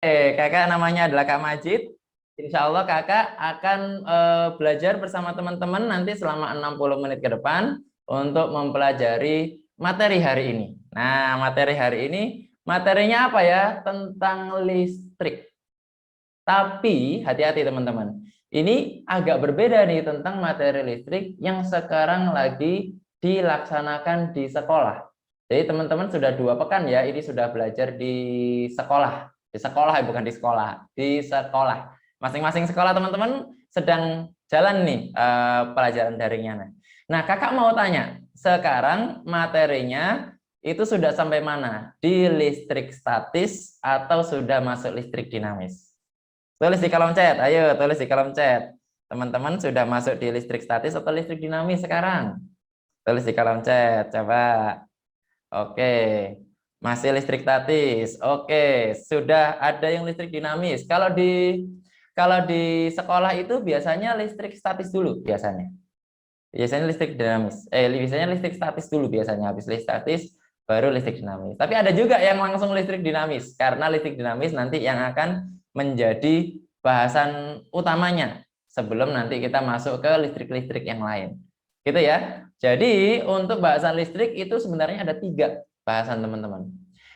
Kakak namanya adalah Kak Majid. Insya Allah kakak akan belajar bersama teman-teman nanti selama 60 menit ke depan untuk mempelajari materi hari ini. Nah, materi hari ini, materinya apa ya? Tentang listrik. Tapi hati-hati teman-teman. Ini agak berbeda nih tentang materi listrik yang sekarang lagi dilaksanakan di sekolah. Jadi teman-teman sudah 2 pekan ya, ini sudah belajar di sekolah. Di sekolah ya, bukan di sekolah. Di sekolah. Masing-masing sekolah teman-teman sedang jalan nih pelajaran daringnya. Nah, kakak mau tanya, sekarang materinya itu sudah sampai mana? Di listrik statis atau sudah masuk listrik dinamis? Tulis di kolom chat, ayo tulis di kolom chat. Teman-teman sudah masuk di listrik statis atau listrik dinamis sekarang? Tulis di kolom chat, coba. Oke, masih listrik statis. Oke, sudah ada yang listrik dinamis. Kalau di sekolah itu biasanya listrik statis dulu biasanya. Biasanya listrik dinamis. Biasanya listrik statis dulu biasanya. Habis listrik statis baru listrik dinamis. Tapi ada juga yang langsung listrik dinamis karena listrik dinamis nanti yang akan menjadi bahasan utamanya sebelum nanti kita masuk ke listrik-listrik yang lain. Gitu ya. Jadi untuk bahasan listrik itu sebenarnya ada 3 bahasan teman-teman.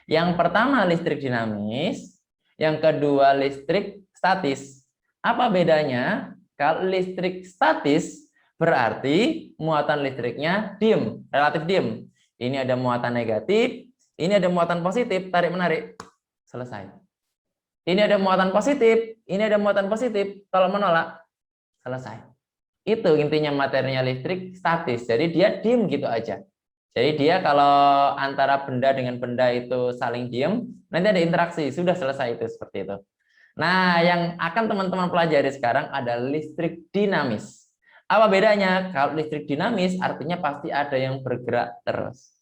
Yang pertama listrik dinamis, yang kedua listrik statis. Apa bedanya? Kalau listrik statis berarti muatan listriknya diem, relatif diem. Ini ada muatan negatif, ini ada muatan positif, tarik menarik, selesai. Ini ada muatan positif, ini ada muatan positif, tolak menolak, selesai. Itu intinya materinya listrik statis. Jadi dia diem gitu aja. Jadi dia kalau antara benda dengan benda itu saling diem, nanti ada interaksi, sudah selesai itu seperti itu. Nah, yang akan teman-teman pelajari sekarang ada listrik dinamis. Apa bedanya? Kalau listrik dinamis artinya pasti ada yang bergerak terus.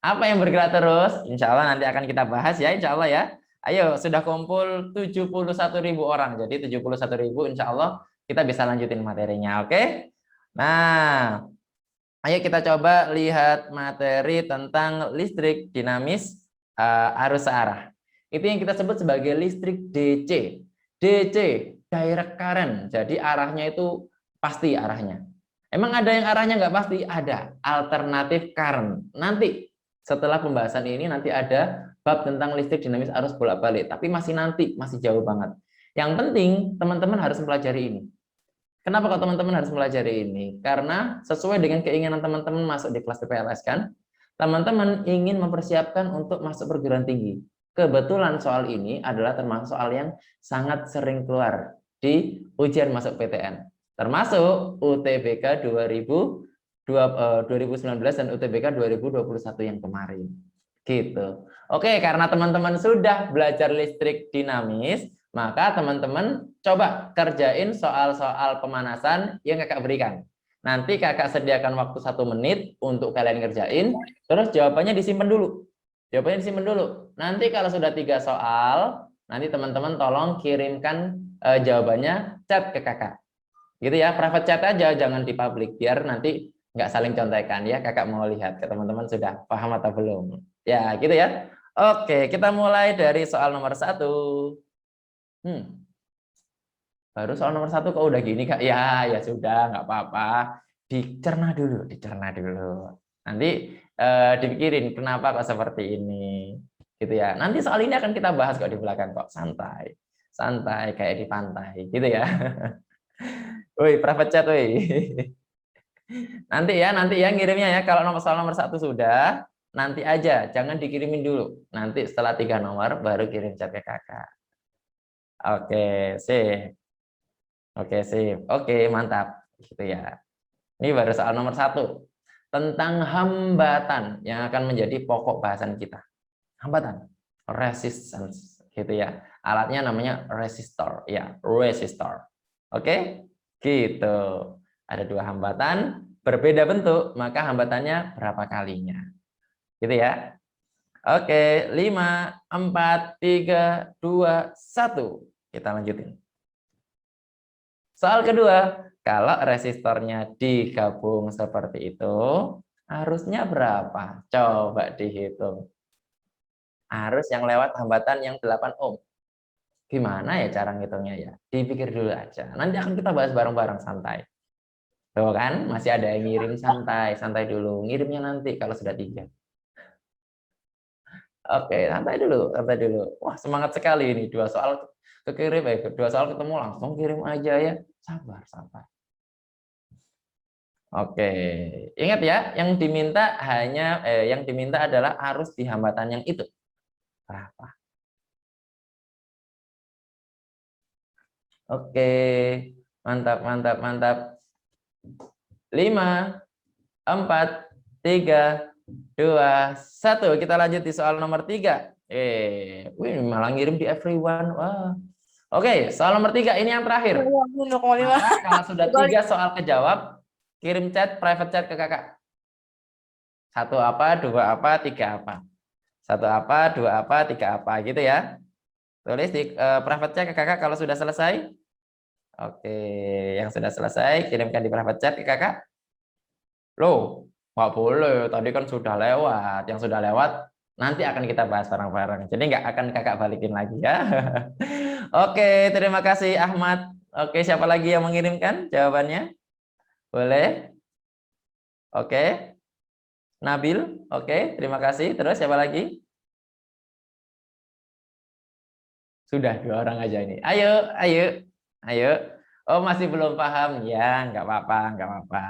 Apa yang bergerak terus? Insya Allah nanti akan kita bahas ya, insya Allah ya. Ayo, sudah kumpul 71.000 orang. Jadi 71.000 insya Allah kita bisa lanjutin materinya, oke? Nah, ayo kita coba lihat materi tentang listrik dinamis arus searah. Itu yang kita sebut sebagai listrik DC. DC, direct current. Jadi arahnya itu pasti arahnya. Emang ada yang arahnya nggak pasti? Ada. Alternatif current. Nanti setelah pembahasan ini nanti ada bab tentang listrik dinamis arus bolak-balik. Tapi masih nanti, masih jauh banget. Yang penting teman-teman harus mempelajari ini. Kenapa kok teman-teman harus mempelajari ini? Karena sesuai dengan keinginan teman-teman masuk di kelas PPLS kan, teman-teman ingin mempersiapkan untuk masuk perguruan tinggi. Kebetulan soal ini adalah termasuk soal yang sangat sering keluar di ujian masuk PTN. Termasuk UTBK 2019 dan UTBK 2021 yang kemarin. Gitu. Oke, karena teman-teman sudah belajar listrik dinamis, maka teman-teman coba kerjain soal-soal pemanasan yang kakak berikan. Nanti kakak sediakan waktu 1 menit untuk kalian kerjain, terus jawabannya disimpan dulu. Jawabannya disimpan dulu. Nanti kalau sudah 3 soal, nanti teman-teman tolong kirimkan jawabannya chat ke kakak. Gitu ya, private chat aja, jangan di publik, biar nanti nggak saling contekan ya. Kakak mau lihat ke teman-teman sudah paham atau belum. Ya, gitu ya. Oke, kita mulai dari soal nomor 1. Baru soal nomor 1 kok udah gini Kak? Ya, ya sudah, nggak apa-apa. Dicerna dulu, dicerna dulu. Nanti dipikirin kenapa kok seperti ini, gitu ya. Nanti soal ini akan kita bahas kok di belakang kok, santai, santai kayak di pantai, gitu ya. Woi, private chat, woi. Nanti ya ngirimnya ya. Kalau soal nomor 1 sudah, nanti aja, jangan dikirimin dulu. Nanti setelah 3 nomor baru kirim chat ke kakak. Oke, sip. Oke, sip. Oke, mantap. Gitu ya. Ini baru soal nomor 1. Tentang hambatan yang akan menjadi pokok bahasan kita. Hambatan. Resistance. Gitu ya. Alatnya namanya resistor. Ya, resistor. Oke? Gitu. Ada 2 hambatan, berbeda bentuk, maka hambatannya berapa kalinya. Gitu ya. Oke, 5, 4, 3, 2, 1. Kita lanjutin. Soal kedua, kalau resistornya digabung seperti itu, arusnya berapa? Coba dihitung. Arus yang lewat hambatan yang 8 ohm. Gimana ya cara ngitungnya ya? Dipikir dulu aja. Nanti akan kita bahas bareng-bareng santai. Tuh kan, masih ada yang ngirim santai, santai dulu. Ngirimnya nanti kalau sudah 3. Oke, santai dulu, santai dulu. Wah, semangat sekali ini. 2 soal kekirim, 2 soal ketemu langsung kirim aja ya. Sabar, sabar. Oke, ingat ya, yang diminta yang diminta adalah arus di hambatan yang itu. Berapa? Oke, mantap, mantap, mantap. 5, 4, 3, 2, 1. Kita lanjut di soal nomor 3. Wih, malah ngirim di everyone. Wah. Oke, soal nomor 3 ini yang terakhir. Maka kalau sudah 3 soal kejawab, kirim chat, private chat ke kakak. 1 apa, 2 apa, 3 apa. 1 apa, 2 apa, 3 apa, gitu ya. Tulis di private chat ke kakak kalau sudah selesai. Oke, yang sudah selesai kirimkan di private chat ke kakak. Loh, nggak boleh. Tadi kan sudah lewat. Yang sudah lewat nanti akan kita bahas bareng-bareng. Jadi nggak akan kakak balikin lagi ya. Oke, terima kasih Ahmad. Oke, siapa lagi yang mengirimkan jawabannya? Boleh? Oke. Nabil? Oke, terima kasih. Terus siapa lagi? Sudah 2 orang aja ini. Ayo, ayo, ayo. Oh, masih belum paham? Ya, nggak apa-apa, nggak apa-apa.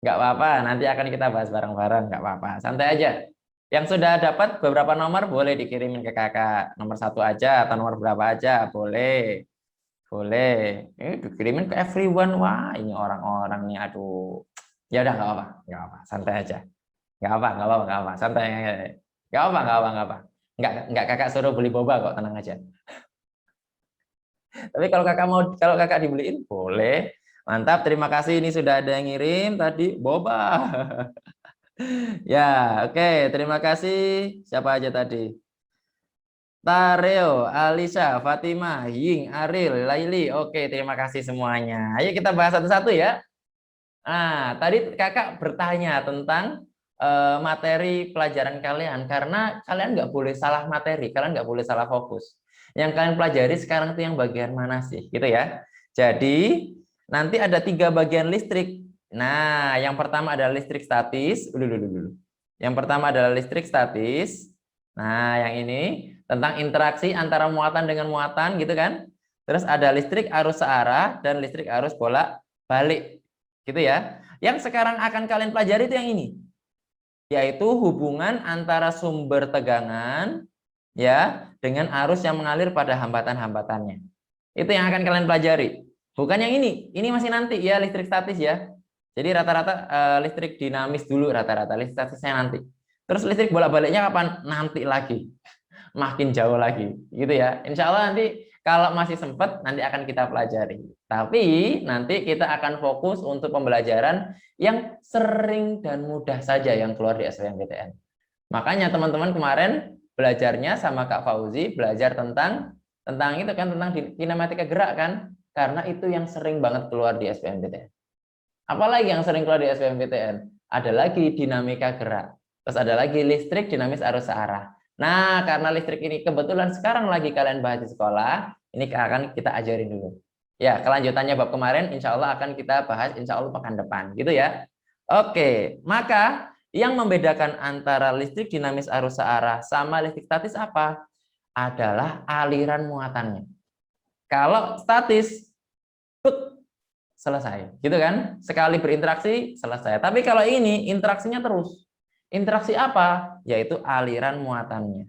Nggak apa-apa, nanti akan kita bahas bareng-bareng, nggak apa-apa. Santai aja. Yang sudah dapat beberapa nomor boleh dikirimin ke kakak. Nomor 1 aja atau nomor berapa aja, boleh. Boleh. Ini dikirimin ke everyone. Wah, ini orang-orang nih, aduh. Ya udah, nggak apa-apa, nggak apa-apa. Santai aja. Nggak apa, nggak apa, nggak apa. Santai. Nggak apa, nggak apa, nggak apa. Nggak kakak suruh beli boba kok, tenang aja. Tapi kalau kakak dibeliin boleh. Mantap, terima kasih. Ini sudah ada yang ngirim tadi boba. Ya, oke. Terima kasih. Siapa aja tadi? Tareo, Alisa, Fatima, Ying, Aril, Laili. Oke, terima kasih semuanya. Ayo kita bahas satu-satu ya. Nah, tadi kakak bertanya tentang materi pelajaran kalian karena kalian nggak boleh salah materi, kalian nggak boleh salah fokus. Yang kalian pelajari sekarang itu yang bagian mana sih, gitu ya? Jadi nanti ada 3 bagian listrik. Nah, yang pertama adalah listrik statis. Dulu. Yang pertama adalah listrik statis. Nah, yang ini tentang interaksi antara muatan dengan muatan, gitu kan? Terus ada listrik arus searah dan listrik arus bolak-balik. Gitu ya. Yang sekarang akan kalian pelajari itu yang ini. Yaitu hubungan antara sumber tegangan ya dengan arus yang mengalir pada hambatan-hambatannya. Itu yang akan kalian pelajari. Bukan yang ini. Ini masih nanti ya, listrik statis ya. Jadi rata-rata listrik dinamis dulu rata-rata, listrik statisnya nanti. Terus listrik bolak-baliknya kapan? Nanti lagi. Makin jauh lagi, gitu ya. Insya Allah nanti kalau masih sempat nanti akan kita pelajari. Tapi nanti kita akan fokus untuk pembelajaran yang sering dan mudah saja yang keluar di SBMPTN. Makanya teman-teman kemarin belajarnya sama Kak Fauzi belajar tentang itu kan, tentang kinematika gerak kan, karena itu yang sering banget keluar di SBMPTN. Apalagi yang sering keluar di SBMPTN? Ada lagi dinamika gerak. Terus ada lagi listrik dinamis arus searah. Nah, karena listrik ini kebetulan sekarang lagi kalian bahas di sekolah, ini akan kita ajarin dulu. Ya, kelanjutannya bab kemarin insya Allah akan kita bahas insya Allah pekan depan, gitu ya. Oke, maka yang membedakan antara listrik dinamis arus searah sama listrik statis apa? Adalah aliran muatannya. Kalau statis, selesai, gitu kan? Sekali berinteraksi, selesai. Tapi kalau ini interaksinya terus. Interaksi apa? Yaitu aliran muatannya.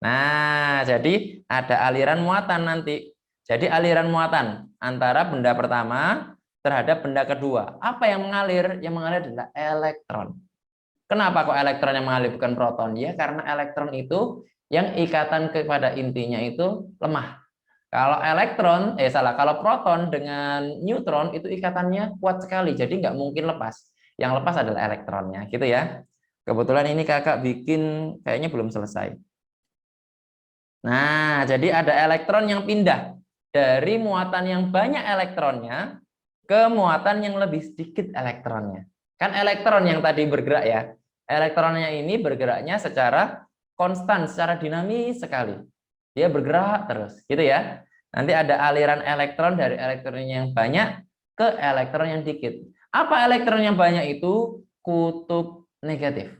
Nah, jadi ada aliran muatan nanti. Jadi aliran muatan antara benda pertama terhadap benda kedua. Apa yang mengalir? Yang mengalir adalah elektron. Kenapa kok elektron yang mengalir bukan proton? Ya, karena elektron itu yang ikatan kepada intinya itu lemah. Kalau kalau proton dengan neutron itu ikatannya kuat sekali, jadi nggak mungkin lepas. Yang lepas adalah elektronnya, gitu ya. Kebetulan ini kakak bikin kayaknya belum selesai. Nah, jadi ada elektron yang pindah dari muatan yang banyak elektronnya ke muatan yang lebih sedikit elektronnya. Kan elektron yang tadi bergerak ya. Elektronnya ini bergeraknya secara konstan, secara dinamis sekali. Dia bergerak terus, gitu ya. Nanti ada aliran elektron dari elektron yang banyak ke elektron yang dikit. Apa elektron yang banyak itu? Kutub negatif.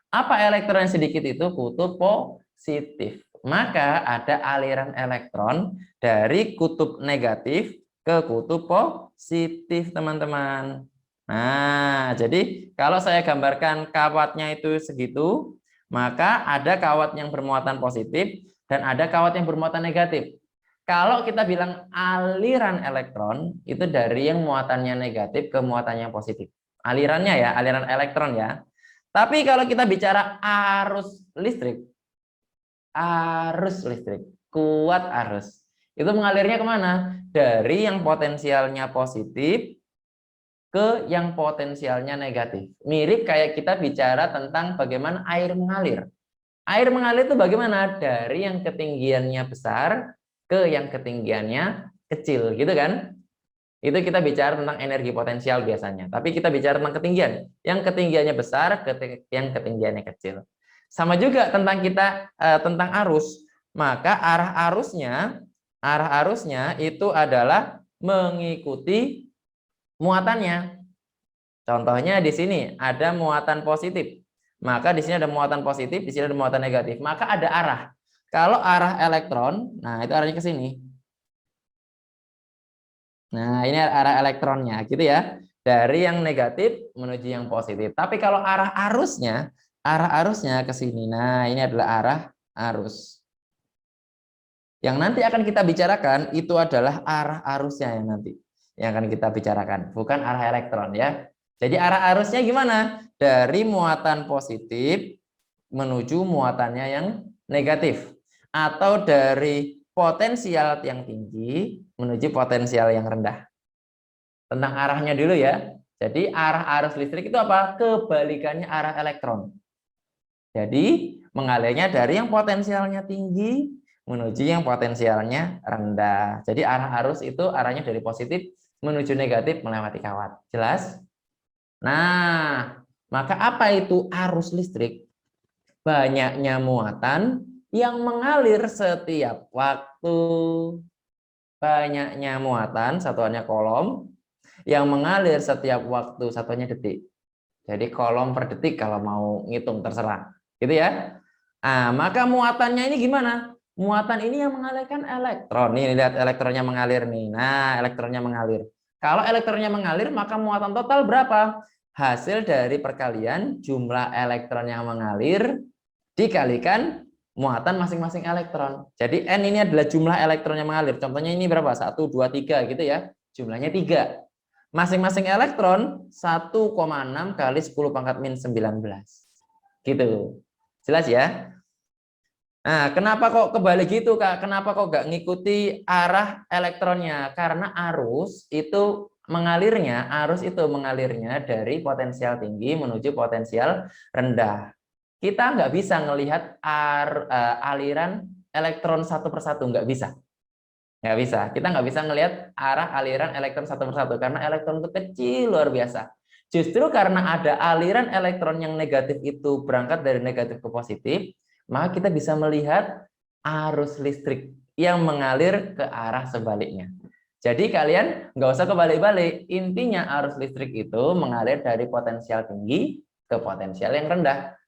Apa elektron yang sedikit itu? Kutub positif. Maka ada aliran elektron dari kutub negatif ke kutub positif, teman-teman. Nah, jadi kalau saya gambarkan kawatnya itu segitu, maka ada kawat yang bermuatan positif dan ada kawat yang bermuatan negatif. Kalau kita bilang aliran elektron, itu dari yang muatannya negatif ke muatannya positif. Alirannya ya, aliran elektron ya. Tapi kalau kita bicara arus listrik, kuat arus, itu mengalirnya kemana? Dari yang potensialnya positif ke yang potensialnya negatif. Mirip kayak kita bicara tentang bagaimana air mengalir. Air mengalir itu bagaimana? Dari yang ketinggiannya besar ke yang ketinggiannya kecil, gitu kan? Itu kita bicara tentang energi potensial biasanya. Tapi kita bicara tentang ketinggian. Yang ketinggiannya besar ke yang ketinggiannya kecil. Sama juga tentang kita tentang arus. Maka arah arusnya itu adalah mengikuti muatannya. Contohnya di sini ada muatan positif. Maka di sini ada muatan positif, di sini ada muatan negatif. Maka ada arah. Kalau arah elektron, nah itu arahnya ke sini. Nah, ini arah elektronnya gitu ya. Dari yang negatif menuju yang positif. Tapi kalau arah arusnya ke sini. Nah, ini adalah arah arus. Yang nanti akan kita bicarakan itu adalah arah arusnya yang nanti yang akan kita bicarakan, bukan arah elektron ya. Jadi arah arusnya gimana? Dari muatan positif menuju muatannya yang negatif, atau dari potensial yang tinggi menuju potensial yang rendah. Tentang arahnya dulu ya. Jadi arah arus listrik itu apa? Kebalikannya arah elektron. Jadi mengalirnya dari yang potensialnya tinggi menuju yang potensialnya rendah. Jadi arah arus itu arahnya dari positif menuju negatif melewati kawat. Jelas? Nah, maka apa itu arus listrik? Banyaknya muatan yang mengalir setiap waktu. Banyaknya muatan, satuannya kolom, yang mengalir setiap waktu, satuannya detik. Jadi kolom per detik kalau mau ngitung terserah. Gitu ya. Nah, maka muatannya ini gimana? Muatan ini yang mengalirkan elektron. Nih, lihat elektronnya mengalir nih. Nah, elektronnya mengalir. Kalau elektronnya mengalir, maka muatan total berapa? Hasil dari perkalian jumlah elektron yang mengalir dikalikan muatan masing-masing elektron. Jadi N ini adalah jumlah elektron yang mengalir. Contohnya ini berapa? 1, 2, 3 gitu ya. Jumlahnya 3. Masing-masing elektron 1,6 kali 10 pangkat min 19. Gitu. Jelas ya? Nah, kenapa kok kebalik gitu, Kak? Kenapa kok nggak ngikuti arah elektronnya? Karena arus itu mengalirnya dari potensial tinggi menuju potensial rendah. Kita nggak bisa ngelihat aliran elektron satu persatu, nggak bisa. Nggak bisa. Kita nggak bisa ngelihat arah aliran elektron satu persatu, karena elektron itu kecil luar biasa. Justru karena ada aliran elektron yang negatif itu berangkat dari negatif ke positif, maka kita bisa melihat arus listrik yang mengalir ke arah sebaliknya. Jadi kalian nggak usah kebalik-balik. Intinya arus listrik itu mengalir dari potensial tinggi ke potensial yang rendah.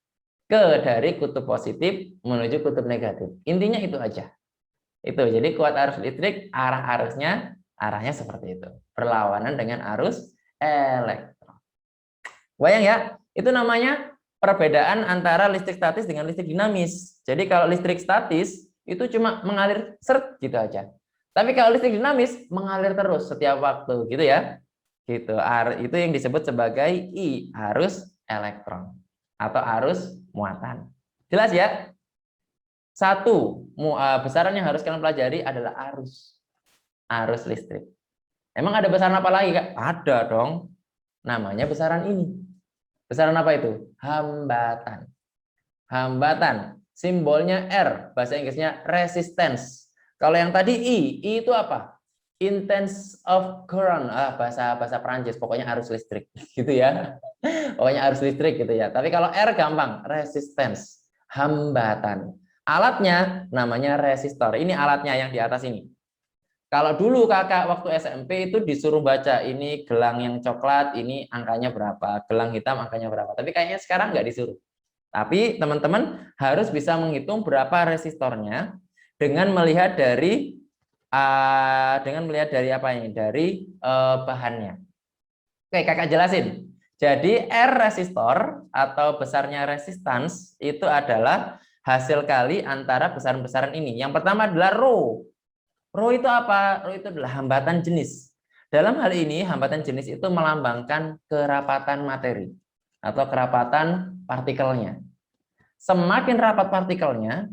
Dari kutub positif menuju kutub negatif. Intinya itu aja. Itu. Jadi kuat arus listrik, arahnya seperti itu. Berlawanan dengan arus elektron. Bayang ya? Itu namanya perbedaan antara listrik statis dengan listrik dinamis. Jadi kalau listrik statis itu cuma mengalir seret gitu aja. Tapi kalau listrik dinamis mengalir terus setiap waktu gitu ya. Gitu. Itu yang disebut sebagai arus elektron atau arus muatan. Jelas ya? Satu, besaran yang harus kalian pelajari adalah arus listrik. Emang ada besaran apa lagi, Kak? Ada dong. Namanya besaran ini. Besaran apa itu? Hambatan. Hambatan. Simbolnya R, bahasa Inggrisnya resistance. Kalau yang tadi I itu apa? Intense of current, bahasa Perancis, pokoknya arus listrik gitu ya. Pokoknya arus listrik gitu ya. Tapi kalau R gampang, resistance, hambatan. Alatnya namanya resistor. Ini alatnya yang di atas ini. Kalau dulu kakak waktu SMP itu disuruh baca ini gelang yang coklat, ini angkanya berapa, gelang hitam angkanya berapa. Tapi kayaknya sekarang nggak disuruh. Tapi teman-teman harus bisa menghitung berapa resistornya dengan melihat dari apa ini? Dari bahannya. Oke, kakak jelasin. Jadi R resistor atau besarnya resistance itu adalah hasil kali antara besaran-besaran ini. Yang pertama adalah rho. Rho itu apa? Rho itu adalah hambatan jenis. Dalam hal ini, hambatan jenis itu melambangkan kerapatan materi atau kerapatan partikelnya. Semakin rapat partikelnya,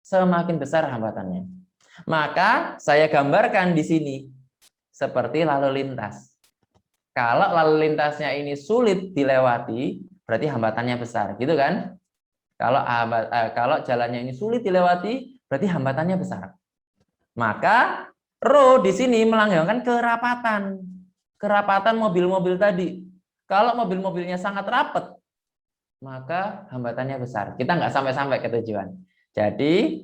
semakin besar hambatannya. Maka saya gambarkan di sini seperti lalu lintas. Kalau lalu lintasnya ini sulit dilewati, berarti hambatannya besar, gitu kan? Kalau jalannya ini sulit dilewati, berarti hambatannya besar. Maka rho di sini melambangkan kerapatan. Kerapatan mobil-mobil tadi. Kalau mobil-mobilnya sangat rapat, maka hambatannya besar. Kita nggak sampai-sampai ke tujuan. Jadi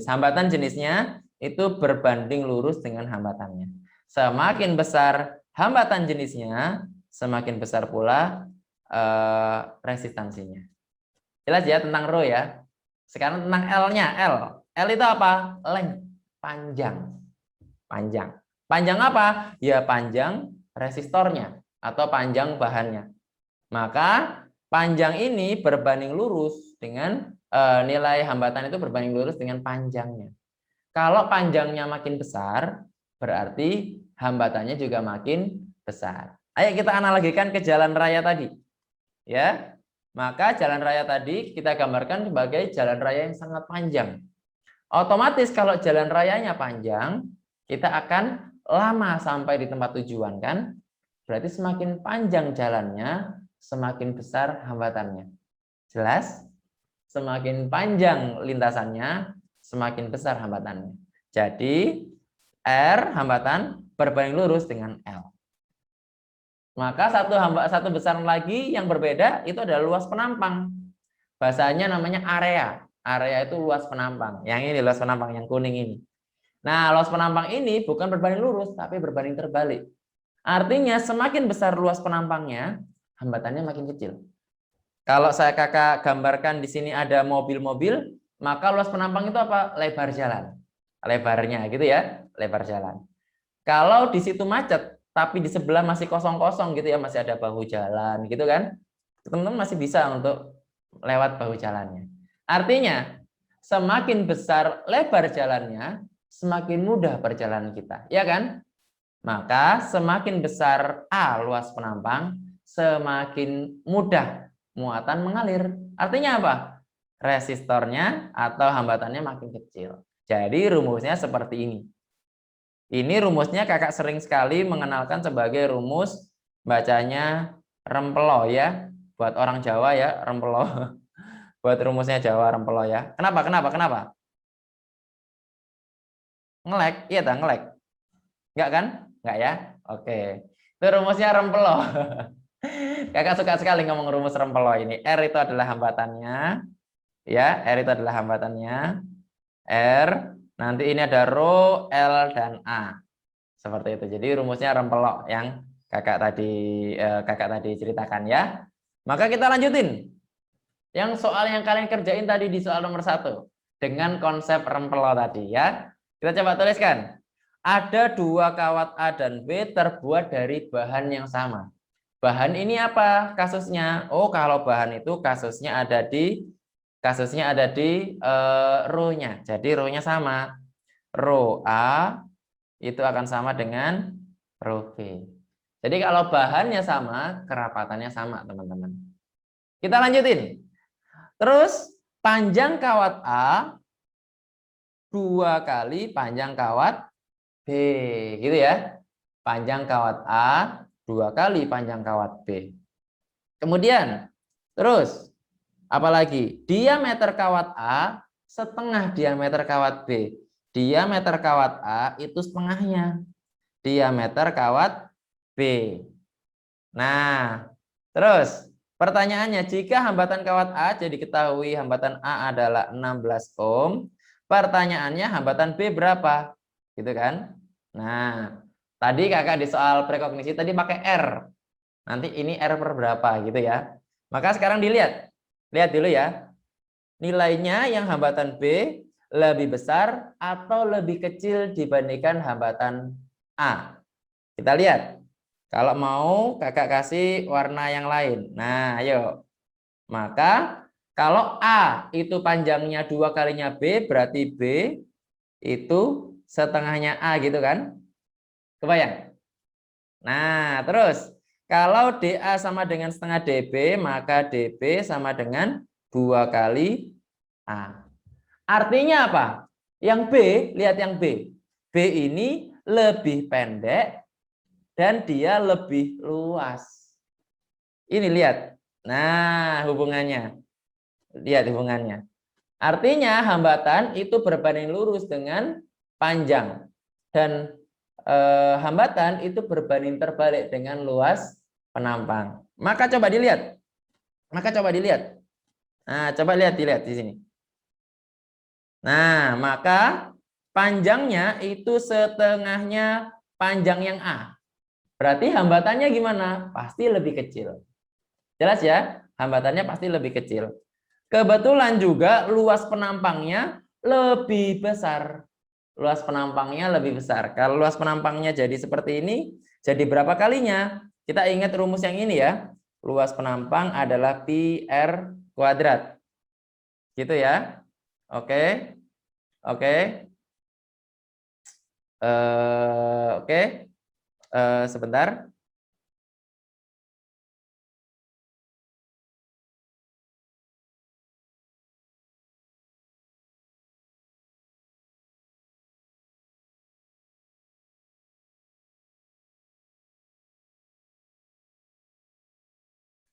hambatan jenisnya itu berbanding lurus dengan hambatannya. Semakin besar hambatan jenisnya, semakin besar pula resistansinya. Jelas ya tentang rho ya. Sekarang tentang L-nya. L itu apa? Length, panjang. Panjang apa? Ya panjang resistornya atau panjang bahannya. Maka panjang ini berbanding lurus dengan nilai hambatan itu berbanding lurus dengan panjangnya. Kalau panjangnya makin besar, berarti hambatannya juga makin besar. Ayo kita analogikan ke jalan raya tadi. Ya. Maka jalan raya tadi kita gambarkan sebagai jalan raya yang sangat panjang. Otomatis kalau jalan rayanya panjang, kita akan lama sampai di tempat tujuan kan? Berarti semakin panjang jalannya, semakin besar hambatannya. Jelas? Semakin panjang lintasannya, semakin besar hambatannya. Jadi R hambatan berbanding lurus dengan L. Maka satu besaran lagi yang berbeda itu adalah luas penampang. Bahasanya namanya area. Area itu luas penampang. Yang ini luas penampang yang kuning ini. Nah, luas penampang ini bukan berbanding lurus, tapi berbanding terbalik. Artinya semakin besar luas penampangnya, hambatannya makin kecil. Kalau kakak gambarkan di sini ada mobil-mobil, maka luas penampang itu apa? Lebar jalan. Lebarnya gitu ya, lebar jalan. Kalau di situ macet, tapi di sebelah masih kosong-kosong gitu ya, masih ada bahu jalan gitu kan, teman-teman masih bisa untuk lewat bahu jalannya. Artinya, semakin besar lebar jalannya, semakin mudah perjalanan kita, ya kan? Maka semakin besar A luas penampang, semakin mudah muatan mengalir. Artinya apa? Resistornya atau hambatannya makin kecil. Jadi rumusnya seperti ini. Ini rumusnya kakak sering sekali mengenalkan sebagai rumus bacanya rempelo ya. Buat orang Jawa ya, rempelo. Buat rumusnya Jawa rempelo ya. Kenapa? Ngelek? Iya tak ngelek? Enggak kan? Enggak ya? Oke. Itu rumusnya rempelo. Kakak suka sekali ngomong rumus rempelo ini. R itu adalah hambatannya. Ya, R itu adalah hambatannya. R. Nanti ini ada rho, L, dan A. Seperti itu. Jadi rumusnya rempelok yang kakak tadi ceritakan ya. Maka kita lanjutin. Yang soal yang kalian kerjain tadi di soal nomor 1 dengan konsep rempelok tadi ya. Kita coba tuliskan. Ada 2 kawat A dan B terbuat dari bahan yang sama. Bahan ini apa kasusnya? Oh, kalau bahan itu kasusnya ada di rho-nya. Jadi rho-nya sama. Rho A itu akan sama dengan rho B. Jadi kalau bahannya sama, kerapatannya sama, teman-teman. Kita lanjutin. Terus panjang kawat A 2 kali panjang kawat B, gitu ya. Panjang kawat A 2 kali panjang kawat B. Kemudian, terus apalagi? Diameter kawat A setengah diameter kawat B. Diameter kawat A itu setengahnya diameter kawat B. Nah, terus pertanyaannya, jika hambatan kawat A, jadi diketahui hambatan A adalah 16 ohm, Pertanyaannya hambatan B berapa? Gitu kan? Nah, tadi kakak di soal prekognisi tadi pakai R. Nanti ini R per berapa gitu ya. Maka sekarang dilihat. Lihat dulu ya. Nilainya yang hambatan B lebih besar atau lebih kecil dibandingkan hambatan A. Kita lihat. Kalau mau kakak kasih warna yang lain. Nah, ayo. Maka kalau A itu panjangnya 2 kalinya B, berarti B itu setengahnya A gitu kan? Kebayang? Nah, terus kalau DA sama dengan setengah DB, maka DB sama dengan 2 kali A. Artinya apa? Yang B, lihat yang B. B ini lebih pendek dan dia lebih luas. Ini lihat. Nah, hubungannya. Lihat hubungannya. Artinya hambatan itu berbanding lurus dengan panjang. Dan hambatan itu berbanding terbalik dengan luas penampang. Maka coba dilihat. Nah, coba dilihat di sini. Nah, maka panjangnya itu setengahnya panjang yang A. Berarti hambatannya gimana? Pasti lebih kecil. Jelas ya? Hambatannya pasti lebih kecil. Kebetulan juga luas penampangnya lebih besar. Luas penampangnya lebih besar. Kalau luas penampangnya jadi seperti ini, jadi berapa kalinya? Kita ingat rumus yang ini ya. Luas penampang adalah pi R kuadrat. Gitu ya. Oke. Oke. Oke. Sebentar.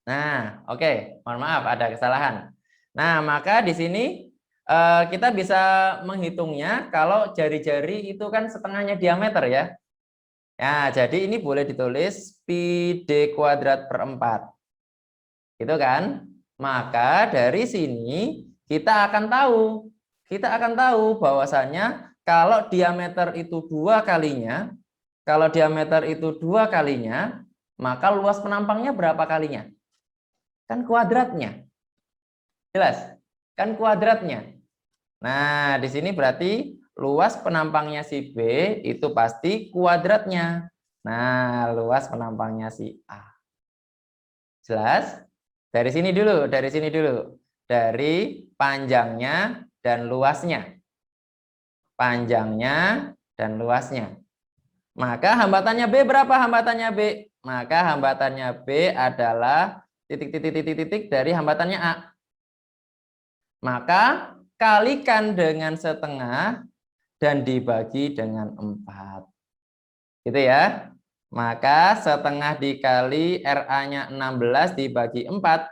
Nah, oke. Mohon maaf ada kesalahan. Nah, maka di sini kita bisa menghitungnya kalau jari-jari itu kan setengahnya diameter ya. Ya, jadi ini boleh ditulis pi d kuadrat per 4. Gitu kan? Maka dari sini kita akan tahu bahwasanya kalau diameter itu 2 kalinya, maka luas penampangnya berapa kalinya? Kan kuadratnya. Jelas? Kan kuadratnya. Nah, di sini berarti luas penampangnya si B itu pasti kuadratnya. Nah, luas penampangnya si A. Jelas? Dari sini dulu. Dari panjangnya dan luasnya. Panjangnya dan luasnya. Maka hambatannya B berapa hambatannya B? Maka hambatannya B adalah titik dari hambatannya A. Maka kalikan dengan setengah dan dibagi dengan 4. Gitu ya. Maka setengah dikali RA-nya 16 dibagi 4.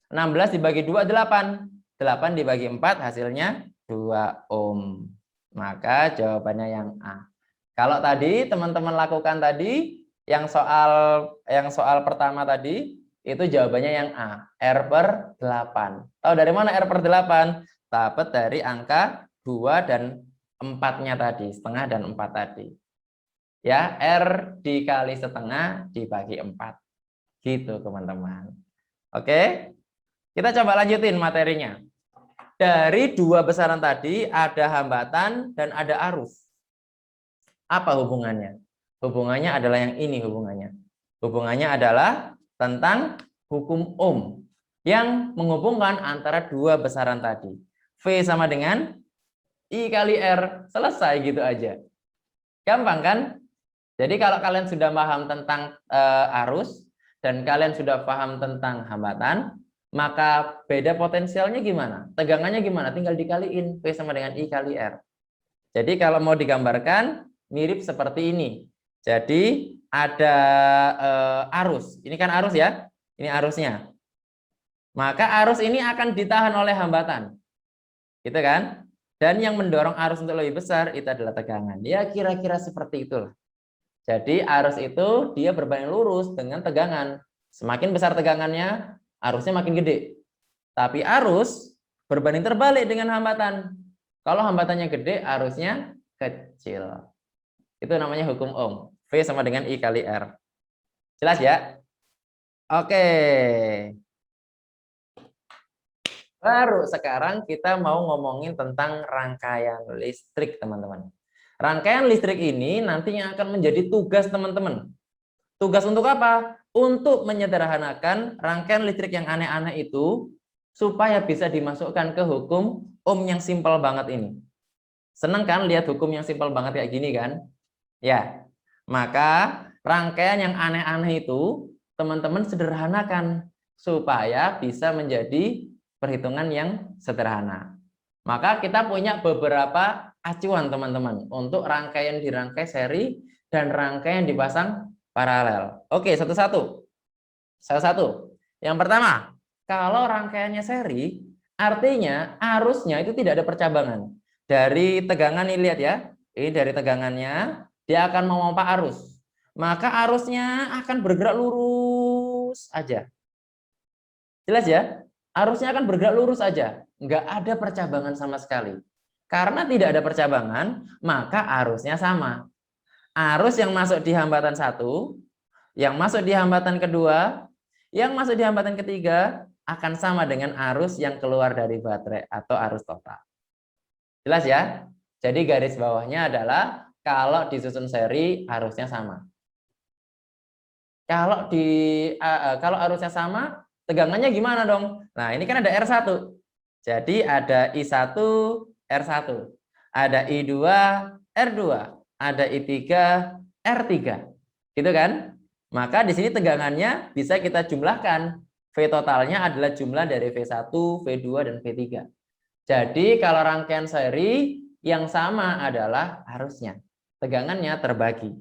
16 dibagi 2, 8. 8 dibagi 4 hasilnya 2 ohm. Maka jawabannya yang A. Kalau tadi teman-teman lakukan tadi yang soal pertama tadi itu jawabannya yang A, R per 8. Tahu dari mana R per 8? Dapat dari angka 2 dan 4-nya tadi, setengah dan 4 tadi. Ya, R dikali setengah dibagi 4. Gitu teman-teman. Oke, kita coba lanjutin materinya. Dari 2 besaran tadi ada hambatan dan ada arus. Apa hubungannya? Hubungannya adalah yang ini hubungannya. Hubungannya adalah tentang hukum Ohm yang menghubungkan antara 2 besaran tadi. V sama dengan I kali R. Selesai gitu aja. Gampang kan? Jadi kalau kalian sudah paham tentang arus dan kalian sudah paham tentang hambatan, maka beda potensialnya gimana? Tegangannya gimana? Tinggal dikaliin V sama dengan I kali R. Jadi kalau mau digambarkan mirip seperti ini. Jadi ada arus. Ini kan arus ya. Ini arusnya. Maka arus ini akan ditahan oleh hambatan. Gitu kan? Dan yang mendorong arus untuk lebih besar itu adalah tegangan. Ya kira-kira seperti itulah. Jadi arus itu dia berbanding lurus dengan tegangan. Semakin besar tegangannya, arusnya makin gede. Tapi arus berbanding terbalik dengan hambatan. Kalau hambatannya gede, arusnya kecil. Itu namanya hukum Ohm. V sama dengan I kali R. Jelas ya? Oke. Baru sekarang kita mau ngomongin tentang rangkaian listrik, teman-teman. Rangkaian listrik ini nantinya akan menjadi tugas teman-teman. Tugas untuk apa? Untuk menyederhanakan rangkaian listrik yang aneh-aneh itu supaya bisa dimasukkan ke hukum Ohm yang simpel banget ini. Seneng kan lihat hukum yang simpel banget kayak gini kan? Ya. Maka rangkaian yang aneh-aneh itu teman-teman sederhanakan supaya bisa menjadi perhitungan yang sederhana. Maka kita punya beberapa acuan teman-teman untuk rangkaian dirangkai seri dan rangkaian dipasang paralel. Oke, satu-satu. Salah satu. Yang pertama, kalau rangkaiannya seri, artinya arusnya itu tidak ada percabangan. Dari tegangan ini lihat ya, ini dari tegangannya dia akan memompa arus. Maka arusnya akan bergerak lurus aja. Jelas ya? Arusnya akan bergerak lurus aja. Nggak ada percabangan sama sekali. Karena tidak ada percabangan, maka arusnya sama. Arus yang masuk di hambatan 1, yang masuk di hambatan kedua, yang masuk di hambatan ketiga akan sama dengan arus yang keluar dari baterai atau arus total. Jelas ya? Jadi garis bawahnya adalah kalau disusun seri arusnya sama. Kalau arusnya sama, tegangannya gimana dong? Nah, ini kan ada R1. Jadi ada I1, R1. Ada I2, R2. Ada I3, R3. Gitu kan? Maka di sini tegangannya bisa kita jumlahkan. V totalnya adalah jumlah dari V1, V2, dan V3. Jadi kalau rangkaian seri yang sama adalah arusnya. Tegangannya terbagi.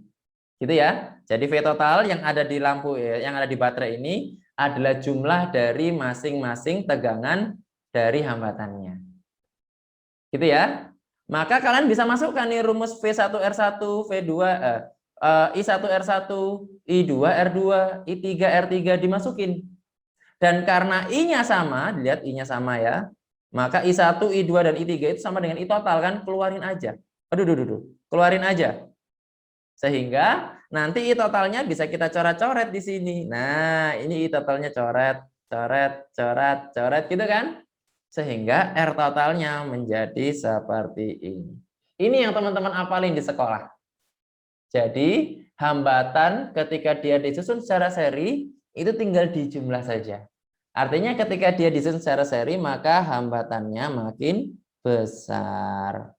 Gitu ya. Jadi V total yang ada di lampu, yang ada di baterai ini adalah jumlah dari masing-masing tegangan dari hambatannya. Gitu ya. Maka kalian bisa masukkan nih rumus V1R1, V2, I1R1, I2, R2, I3, R3 dimasukin. Dan karena I-nya sama, lihat I-nya sama ya, maka I1, I2, dan I3 itu sama dengan I total kan, keluarin aja. Aduh, keluarin aja. Sehingga nanti I totalnya bisa kita coret-coret di sini. Nah, ini I totalnya coret, coret, coret, coret gitu kan. Sehingga R totalnya menjadi seperti ini. Ini yang teman-teman hafalin di sekolah. Jadi hambatan ketika dia disusun secara seri itu tinggal dijumlah saja. Artinya ketika dia disusun secara seri maka hambatannya makin besar.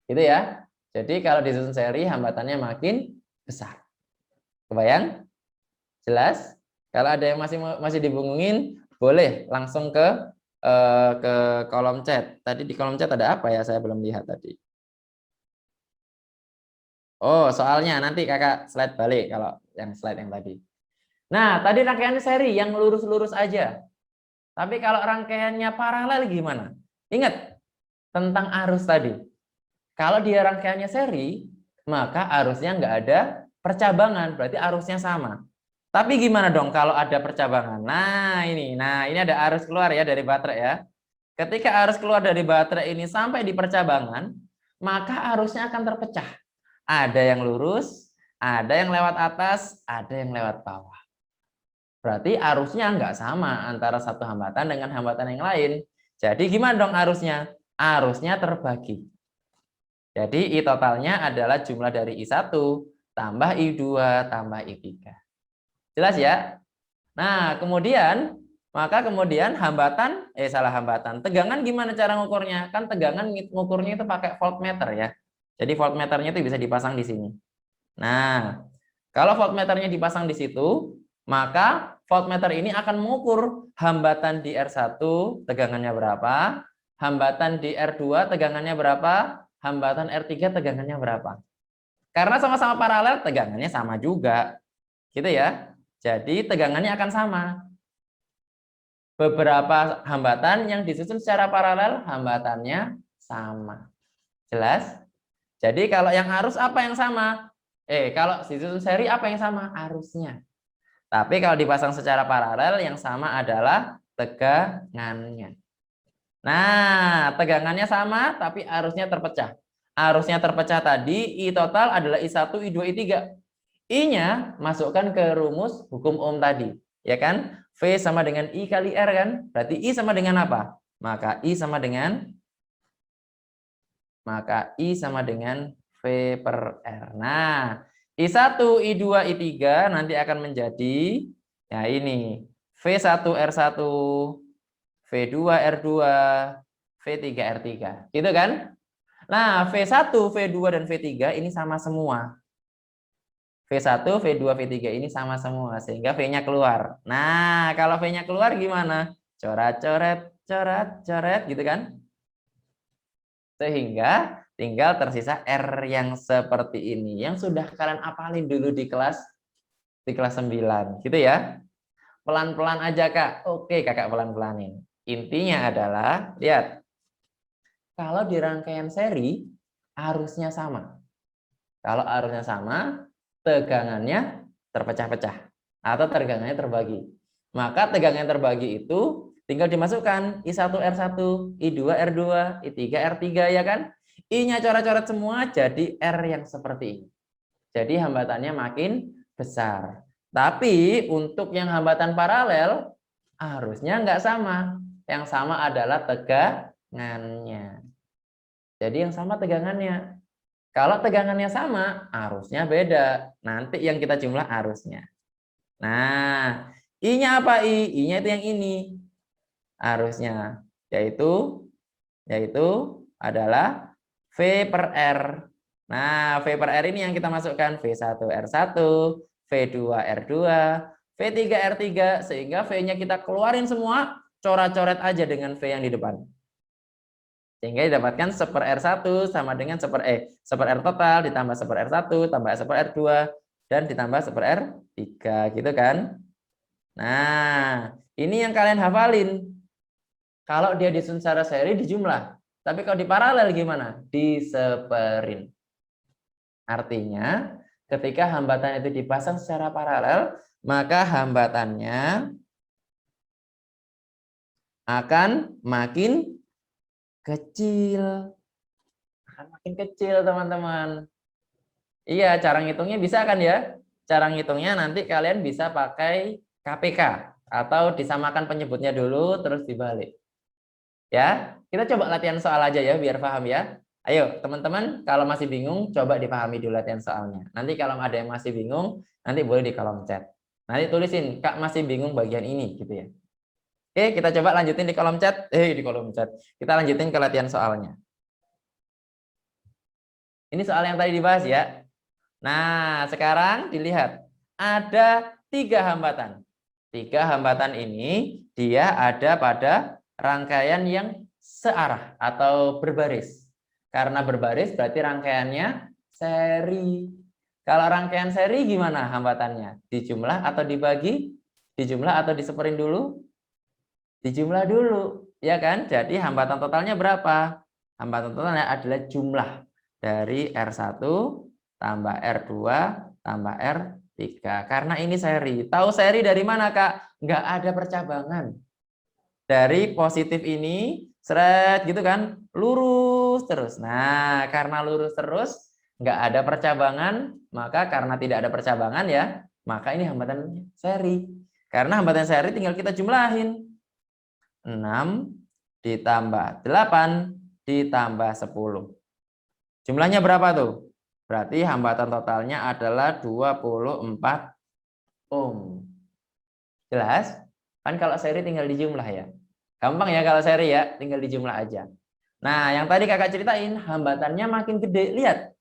Gitu ya. Jadi kalau disusun seri hambatannya makin besar. Kebayang? Jelas? Kalau ada yang masih dibingungin boleh langsung ke kolom chat. Tadi di kolom chat ada apa ya? Saya belum lihat tadi. Oh, soalnya nanti kakak slide balik kalau yang slide yang tadi. Nah, tadi rangkaiannya seri yang lurus-lurus aja. Tapi kalau rangkaiannya paralel gimana? Ingat tentang arus tadi. Kalau dia rangkaiannya seri, maka arusnya nggak ada percabangan, berarti arusnya sama. Tapi gimana dong kalau ada percabangan? Nah ini ada arus keluar ya dari baterai ya. Ketika arus keluar dari baterai ini sampai di percabangan, maka arusnya akan terpecah. Ada yang lurus, ada yang lewat atas, ada yang lewat bawah. Berarti arusnya nggak sama antara satu hambatan dengan hambatan yang lain. Jadi gimana dong arusnya? Arusnya terbagi. Jadi I totalnya adalah jumlah dari I1 tambah I2 tambah I3. Jelas ya? Nah, maka kemudian hambatan, tegangan gimana cara ngukurnya? Kan tegangan ngukurnya itu pakai voltmeter ya. Jadi voltmeternya itu bisa dipasang di sini. Nah, kalau voltmeternya dipasang di situ, maka voltmeter ini akan mengukur hambatan di R1 tegangannya berapa, hambatan di R2 tegangannya berapa, hambatan R3 tegangannya berapa. Karena sama-sama paralel, tegangannya sama juga. Gitu ya. Jadi tegangannya akan sama. Beberapa hambatan yang disusun secara paralel, hambatannya sama. Jelas? Jadi kalau yang arus apa yang sama? Kalau disusun seri apa yang sama? Arusnya. Tapi kalau dipasang secara paralel yang sama adalah tegangannya. Nah, tegangannya sama tapi arusnya terpecah. Arusnya terpecah tadi, I total adalah I1, I2, I3. I-nya masukkan ke rumus hukum Ohm tadi, ya kan? V sama dengan I kali R kan? Berarti I sama dengan apa? Maka I sama dengan V per R. Nah, I1, I2, I3 nanti akan menjadi ya ini V1 R1, V2 R2, V3 R3. Gitu kan? Nah, V1, V2 dan V3 ini sama semua. V1, V2, V3 ini sama semua sehingga V-nya keluar. Nah, kalau V-nya keluar gimana? Coret-coret, coret-coret gitu kan? Sehingga tinggal tersisa R yang seperti ini yang sudah kalian apalin dulu di kelas 9 gitu ya. Pelan-pelan aja Kak. Oke, Kakak pelan-pelanin. Intinya adalah lihat. Kalau di rangkaian seri arusnya sama. Kalau arusnya sama, tegangannya terpecah-pecah atau tegangannya terbagi. Maka tegangan yang terbagi itu tinggal dimasukkan I1 R1, I2 R2, I3 R3 ya kan? I-nya coret-coret semua jadi R yang seperti ini. Jadi hambatannya makin besar. Tapi untuk yang hambatan paralel arusnya nggak sama. Yang sama adalah tegangannya. Jadi yang sama tegangannya. Kalau tegangannya sama, arusnya beda. Nanti yang kita jumlah arusnya. Nah, I-nya apa I? I-nya itu yang ini. Arusnya yaitu adalah V per R. Nah, V per R ini yang kita masukkan V1 R1, V2 R2, V3 R3 sehingga V-nya kita keluarin semua, coret-coret aja dengan V yang di depan. Sehingga didapatkan 1 per R1 sama dengan 1 per R total ditambah 1 per R1 tambah 1 per R2 dan ditambah 1 per R3 gitu kan. Nah, ini yang kalian hafalin. Kalau dia disusun secara seri dijumlah. Tapi kalau di paralel gimana? Diseperin. Artinya, ketika hambatan itu dipasang secara paralel, maka hambatannya akan makin kecil. Akan makin kecil, teman-teman. Iya, cara ngitungnya bisa kan ya? Cara ngitungnya nanti kalian bisa pakai KPK atau disamakan penyebutnya dulu terus dibalik. Ya, kita coba latihan soal aja ya biar paham ya. Ayo, teman-teman, kalau masih bingung coba dipahami dulu latihan soalnya. Nanti kalau ada yang masih bingung, nanti boleh di kolom chat. Nanti tulisin, Kak masih bingung bagian ini gitu ya. Oke, kita coba lanjutin di kolom chat. Di kolom chat. Kita lanjutin ke latihan soalnya. Ini soal yang tadi dibahas ya. Nah, sekarang dilihat. Ada 3 hambatan. 3 hambatan ini dia ada pada rangkaian yang searah atau berbaris. Karena berbaris berarti rangkaiannya seri. Kalau rangkaian seri gimana hambatannya? Dijumlah atau dibagi? Dijumlah atau diseperin dulu? Dijumlah dulu, ya kan? Jadi hambatan totalnya berapa? Hambatan totalnya adalah jumlah dari R1 tambah R2 tambah R3. Karena ini seri. Tahu seri dari mana, Kak? Nggak ada percabangan. Dari positif ini, seret gitu kan, lurus terus. Nah, karena lurus terus, nggak ada percabangan, maka karena tidak ada percabangan ya, maka ini hambatan seri. Karena hambatan seri tinggal kita jumlahin. 6 ditambah 8 ditambah 10. Jumlahnya berapa tuh? Berarti hambatan totalnya adalah 24 ohm. Jelas? Kan kalau seri tinggal dijumlah ya. Gampang ya kalau seri ya, tinggal dijumlah aja. Nah, yang tadi kakak ceritain, hambatannya makin gede. Lihat,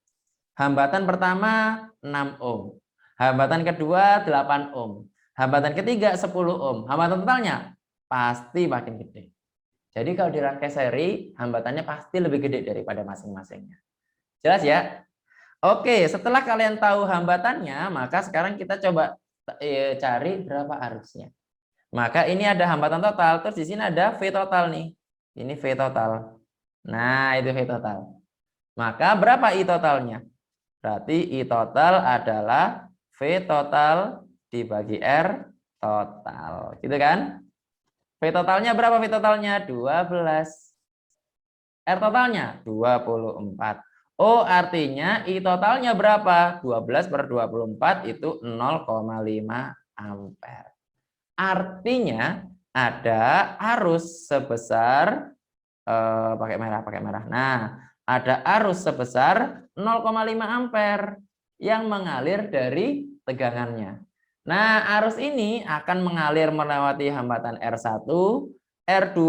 hambatan pertama 6 ohm. Hambatan kedua 8 ohm. Hambatan ketiga 10 ohm. Hambatan totalnya pasti makin gede. Jadi kalau dirangkai seri, hambatannya pasti lebih gede daripada masing-masingnya. Jelas ya? Oke, setelah kalian tahu hambatannya, maka sekarang kita coba cari berapa arusnya. Maka ini ada hambatan total, terus di sini ada V total nih. Ini V total. Nah, itu V total. Maka berapa I totalnya? Berarti I total adalah V total dibagi R total. Gitu kan? V totalnya berapa? V totalnya 12. R totalnya 24. Oh, artinya I totalnya berapa? 12/24 itu 0,5 ampere. Artinya ada arus sebesar pakai merah. Nah, ada arus sebesar 0,5 ampere yang mengalir dari tegangannya. Nah, arus ini akan mengalir melewati hambatan R1, R2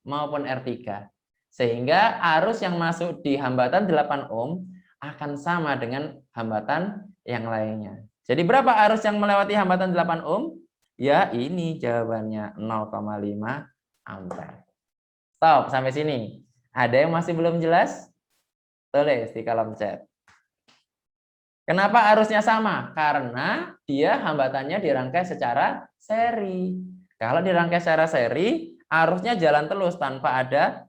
maupun R3. Sehingga arus yang masuk di hambatan 8 ohm akan sama dengan hambatan yang lainnya. Jadi berapa arus yang melewati hambatan 8 ohm? Ya, ini jawabannya 0,5 ampere. Stop sampai sini. Ada yang masih belum jelas? Tulis di kolom chat. Kenapa arusnya sama? Karena dia hambatannya dirangkai secara seri. Kalau dirangkai secara seri, arusnya jalan terus tanpa ada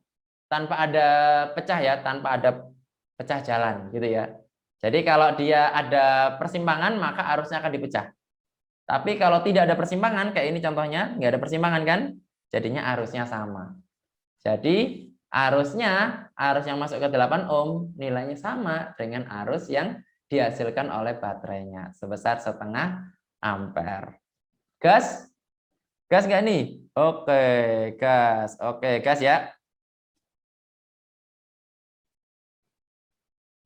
pecah ya, tanpa ada pecah jalan gitu ya. Jadi kalau dia ada persimpangan maka arusnya akan dipecah. Tapi kalau tidak ada persimpangan, kayak ini contohnya, nggak ada persimpangan kan, jadinya arusnya sama. Jadi arus yang masuk ke 8 ohm nilainya sama dengan arus yang dihasilkan oleh baterainya sebesar 0,5 ampere. Gas? Gas nggak nih? Oke, gas. Oke, gas ya.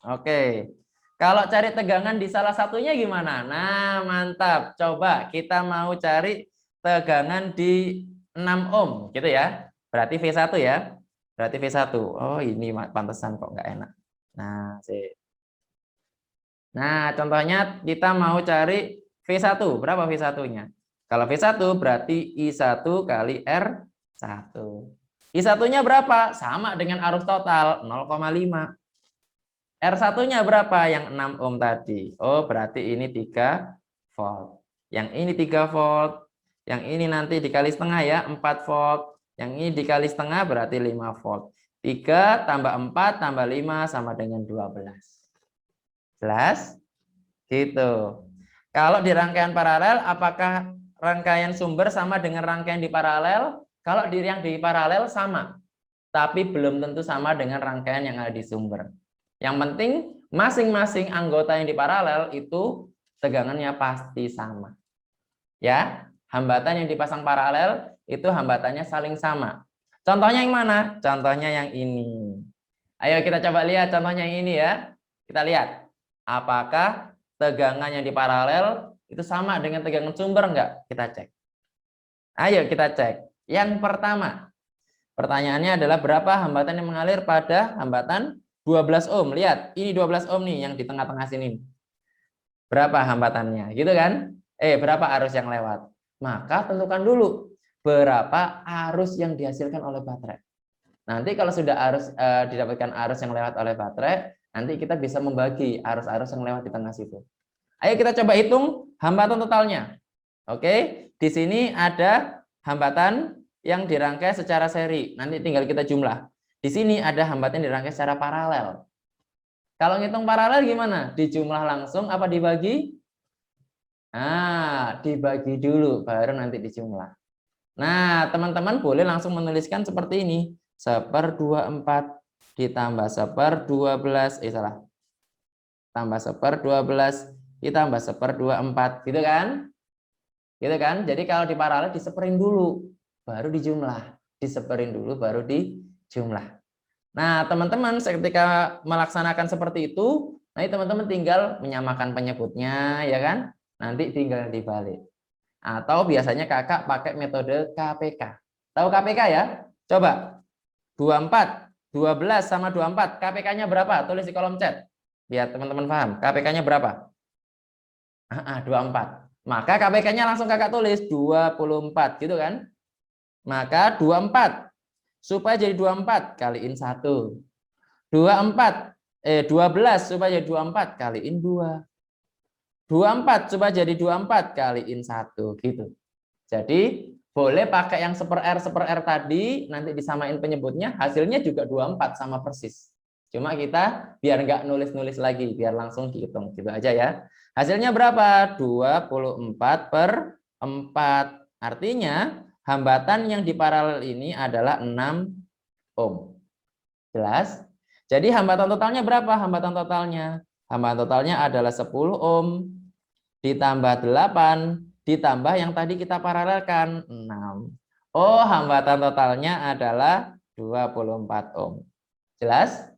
Oke. Kalau cari tegangan di salah satunya gimana? Nah, mantap. Coba kita mau cari tegangan di 6 ohm gitu ya. Berarti V1 ya. Berarti V1. Oh, ini pantesan kok nggak enak. Nah, Nah, contohnya kita mau cari V1. Berapa V1-nya? Kalau V1 berarti I1 kali R1. I1-nya berapa? Sama dengan arus total 0,5. R1-nya berapa? Yang 6 ohm tadi. Oh, berarti ini 3 volt. Yang ini 3 volt. Yang ini nanti dikali setengah ya, 4 volt. Yang ini dikali setengah berarti 5 volt. 3 tambah 4 tambah 5 sama dengan 12. Jelas? Gitu. Kalau di rangkaian paralel, apakah rangkaian sumber sama dengan rangkaian di paralel? Kalau yang di paralel sama, tapi belum tentu sama dengan rangkaian yang ada di sumber. Yang penting masing-masing anggota yang di paralel itu tegangannya pasti sama. Ya, hambatan yang dipasang paralel itu hambatannya saling sama. Contohnya yang mana? Contohnya yang ini. Ayo kita coba lihat contohnya yang ini ya. Kita lihat. Apakah tegangan yang di paralel itu sama dengan tegangan sumber enggak? Kita cek. Ayo kita cek. Yang pertama, pertanyaannya adalah berapa hambatan yang mengalir pada hambatan 12 ohm. Lihat, ini 12 ohm nih yang di tengah-tengah sini. Berapa hambatannya? Gitu kan? Berapa arus yang lewat? Maka tentukan dulu berapa arus yang dihasilkan oleh baterai. Nanti kalau sudah didapatkan arus yang lewat oleh baterai, nanti kita bisa membagi arus-arus yang lewat di tengah situ. Ayo kita coba hitung hambatan totalnya. Oke, di sini ada hambatan yang dirangkai secara seri. Nanti tinggal kita jumlah. Di sini ada hambatan yang dirangkai secara paralel. Kalau ngitung paralel gimana? Dijumlah langsung apa dibagi? Nah, dibagi dulu, baru nanti dijumlah. Nah, teman-teman boleh langsung menuliskan seperti ini. 1/24 ditambah 1/12. Salah. Tambah 1/12 ditambah 1/24. Gitu kan? Gitu kan? Jadi kalau di paralel diseperin dulu, baru dijumlah. Diseperin dulu, baru dijumlah. Nah, teman-teman ketika melaksanakan seperti itu, nanti teman-teman tinggal menyamakan penyebutnya, ya kan? Nanti tinggal dibalik. Atau biasanya kakak pakai metode KPK. Tahu KPK ya? Coba. 24, 12 sama 24. KPK-nya berapa? Tulis di kolom chat. Biar teman-teman paham. KPK-nya berapa? 24. Maka KPK-nya langsung kakak tulis 24, gitu kan? Maka 24. Supaya jadi 24 kaliin 1. 12 supaya jadi 24 kaliin 2. 24 supaya jadi 24 kaliin 1 gitu. Jadi boleh pakai yang 1/R tadi, nanti disamain penyebutnya, hasilnya juga 24 sama persis. Cuma kita biar nggak nulis-nulis lagi, biar langsung dihitung gitu aja ya. Hasilnya berapa? 24/4. Artinya hambatan yang di paralel ini adalah 6 ohm. Jelas? Jadi hambatan totalnya berapa? Hambatan totalnya adalah 10 ohm ditambah 8 ditambah yang tadi kita paralelkan 6. Oh, hambatan totalnya adalah 24 ohm. Jelas?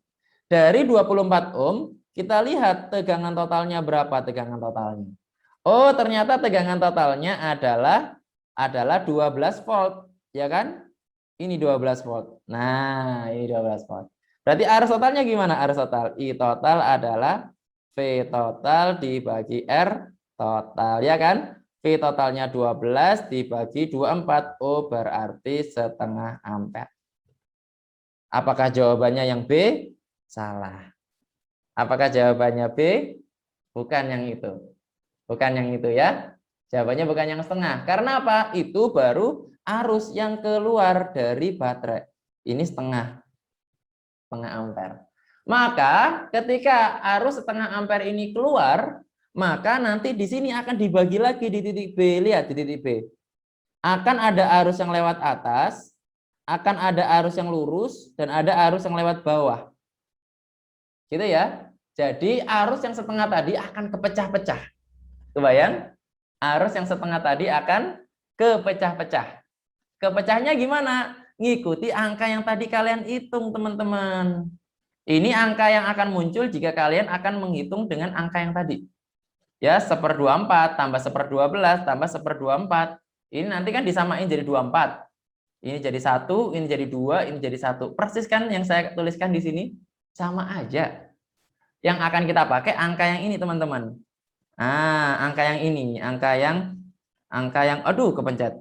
Dari 24 ohm kita lihat tegangan totalnya berapa tegangan totalnya. Oh, ternyata tegangan totalnya adalah 12 volt, ya kan? Ini 12 volt. Nah, ini 12 volt. Berarti arus totalnya gimana? Arus total I total adalah V total dibagi R total, ya kan? V totalnya 12 dibagi 24. Oh, berarti setengah ampere. Apakah jawabannya yang B? Salah. Apakah jawabannya B? Bukan yang itu. Bukan yang itu ya. Jawabannya bukan yang setengah. Karena apa? Itu baru arus yang keluar dari baterai. Ini setengah ampere. Maka ketika arus setengah ampere ini keluar, maka nanti di sini akan dibagi lagi di titik B. Lihat di titik B. Akan ada arus yang lewat atas, akan ada arus yang lurus, dan ada arus yang lewat bawah. Gitu ya. Jadi arus yang setengah tadi akan kepecah-pecah. Kebayang? Arus yang setengah tadi akan kepecah-pecah. Kepecahnya gimana? Ngikuti angka yang tadi kalian hitung, teman-teman. Ini angka yang akan muncul jika kalian akan menghitung dengan angka yang tadi. Ya, 1/24 tambah 1/12 tambah 1/24. Ini nanti kan disamain jadi 24. Ini jadi 1, ini jadi 2, ini jadi 1. Persis kan yang saya tuliskan di sini? Sama aja. Yang akan kita pakai angka yang ini, teman-teman. Nah, angka yang ini, angka yang aduh kepencet.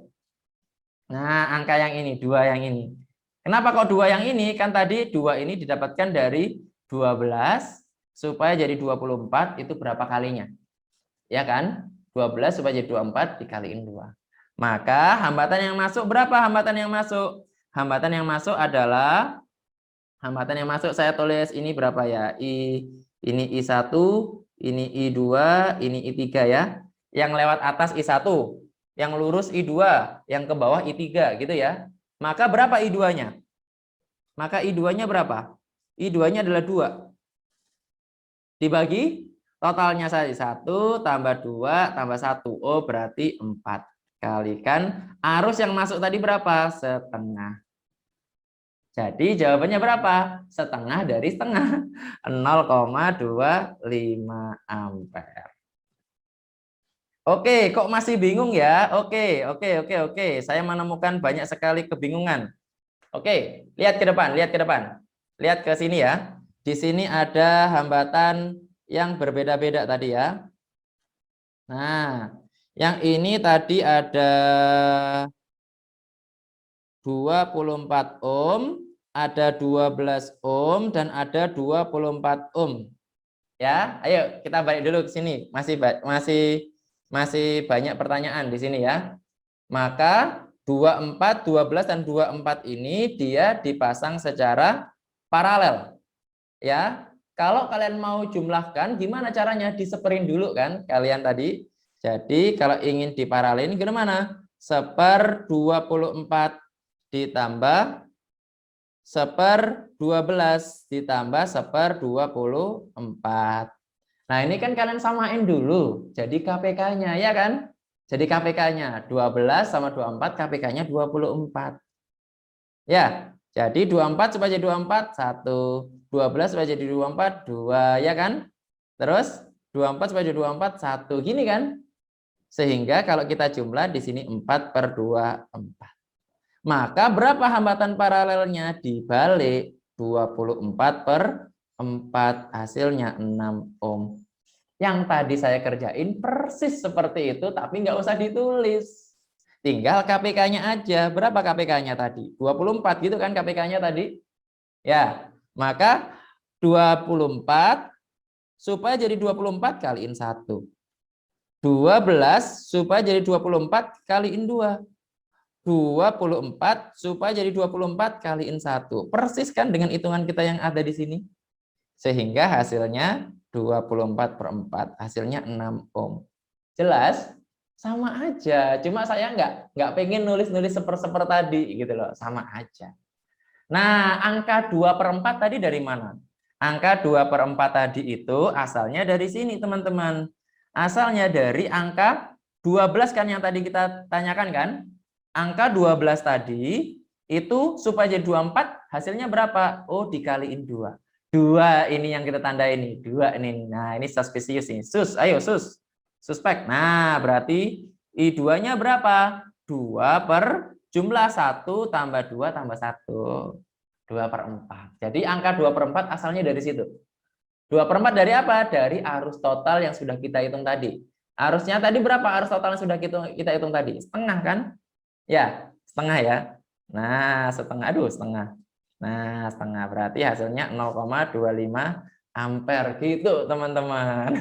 Nah, angka yang ini, 2 yang ini. Kenapa kok 2 yang ini? Kan tadi 2 ini didapatkan dari 12 supaya jadi 24 itu berapa kalinya? Ya kan? 12 supaya jadi 24 dikaliin 2. Maka hambatan yang masuk berapa hambatan yang masuk? Hambatan yang masuk adalah saya tulis ini berapa ya? Ini I1, ini I2, ini I3 ya. Yang lewat atas I1, yang lurus I2, yang ke bawah I3 gitu ya. Maka berapa I2-nya? Maka I2-nya berapa? I2-nya adalah 2. Dibagi totalnya saja 1 tambah 2 tambah 1. Oh, berarti 4. Kalikan arus yang masuk tadi berapa? Setengah. Jadi jawabannya berapa? Setengah dari setengah. 0,25 ampere. Oke, kok masih bingung ya? Oke. Saya menemukan banyak sekali kebingungan. Oke, lihat ke depan. Lihat ke sini ya. Di sini ada hambatan yang berbeda-beda tadi ya. Nah, yang ini tadi ada 24 ohm, ada 12 ohm, dan ada 24 ohm. Ya, ayo kita balik dulu ke sini. Masih banyak pertanyaan di sini ya. Maka 24, 12, dan 24 ini dia dipasang secara paralel. Ya, kalau kalian mau jumlahkan, gimana caranya? Diseperin dulu kan kalian tadi. Jadi kalau ingin diparalelin gimana? 1/24 ditambah 1/12 ditambah 1/24. Nah, ini kan kalian samain dulu. Jadi KPK-nya ya kan? Jadi KPK-nya 12 sama 24, KPK-nya 24. Ya, jadi 24 supaya jadi 24, 1. 12 supaya jadi 24, 2. Ya kan? Terus 24 supaya jadi 24, 1. Gini kan? Sehingga kalau kita jumlah di sini 4/24. Maka berapa hambatan paralelnya? Dibalik 24/4, hasilnya 6 ohm. Yang tadi saya kerjain persis seperti itu, tapi nggak usah ditulis. Tinggal KPK-nya aja. Berapa KPK-nya tadi? 24 gitu kan KPK-nya tadi? Ya, maka 24 supaya jadi 24 kaliin 1. 12 supaya jadi 24 kaliin 2. 24 supaya jadi 24 kaliin 1. Persis kan dengan hitungan kita yang ada di sini. Sehingga hasilnya 24/4. Hasilnya 6 ohm. Jelas? Sama aja, cuma saya nggak pengen nulis-nulis seper-seper tadi gitu loh, sama aja. Nah, angka 2/4 tadi dari mana? Angka 2/4 tadi itu asalnya dari sini, teman-teman. Asalnya dari angka 12 kan yang tadi kita tanyakan kan? Angka 12 tadi itu supaya jadi 24 hasilnya berapa? Oh, dikaliin 2. 2 ini yang kita tanda ini. 2 ini. Nah, ini suspicious ini. Sus, ayo sus. Suspek. Nah, berarti I2-nya berapa? 2 per jumlah 1 tambah 2 tambah 1. 2/4. Jadi angka 2/4 asalnya dari situ. 2/4 dari apa? Dari arus total yang sudah kita hitung tadi. Arusnya tadi berapa? Arus total yang sudah kita hitung tadi? Setengah kan? Ya, setengah ya. Nah, setengah. Aduh, setengah. Nah, setengah. Berarti hasilnya 0,25 ampere. Gitu, teman-teman.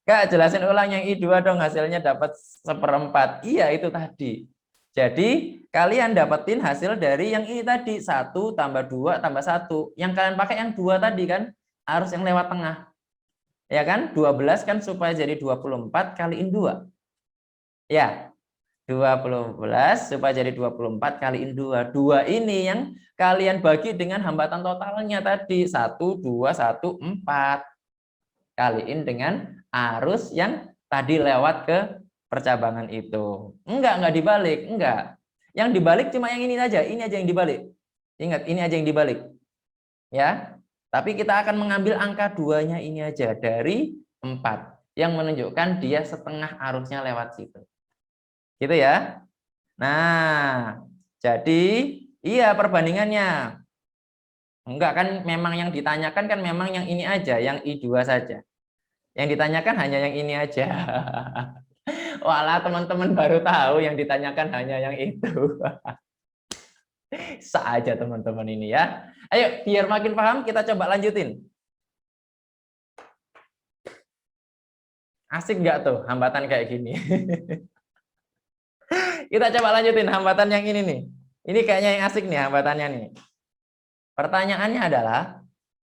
Kak, jelasin ulang yang I2 dong, hasilnya dapat 1/4. Iya, itu tadi. Jadi, kalian dapetin hasil dari yang ini tadi. 1 tambah 2 tambah 1. Yang kalian pakai yang 2 tadi kan, arus yang lewat tengah. Ya kan? 12 kan supaya jadi 24 kaliin 2. Ya, 12 supaya jadi 24 kaliin 2. 2 ini yang kalian bagi dengan hambatan totalnya tadi. 1, 2, 1, 4. Kaliin dengan arus yang tadi lewat ke percabangan itu. Enggak dibalik, enggak. Yang dibalik cuma yang ini aja yang dibalik. Ingat, ini aja yang dibalik. Ya. Tapi kita akan mengambil angka 2-nya ini aja dari 4 yang menunjukkan dia setengah arusnya lewat situ. Gitu ya. Nah, jadi iya perbandingannya. Enggak kan, memang yang ditanyakan kan memang yang ini aja, yang I2 saja. Yang ditanyakan hanya yang ini aja. Walah, teman-teman baru tahu yang ditanyakan hanya yang itu. Saja teman-teman ini ya. Ayo, biar makin paham kita coba lanjutin. Asik nggak tuh hambatan kayak gini? Kita coba lanjutin hambatan yang ini nih. Ini kayaknya yang asik nih hambatannya nih. Pertanyaannya adalah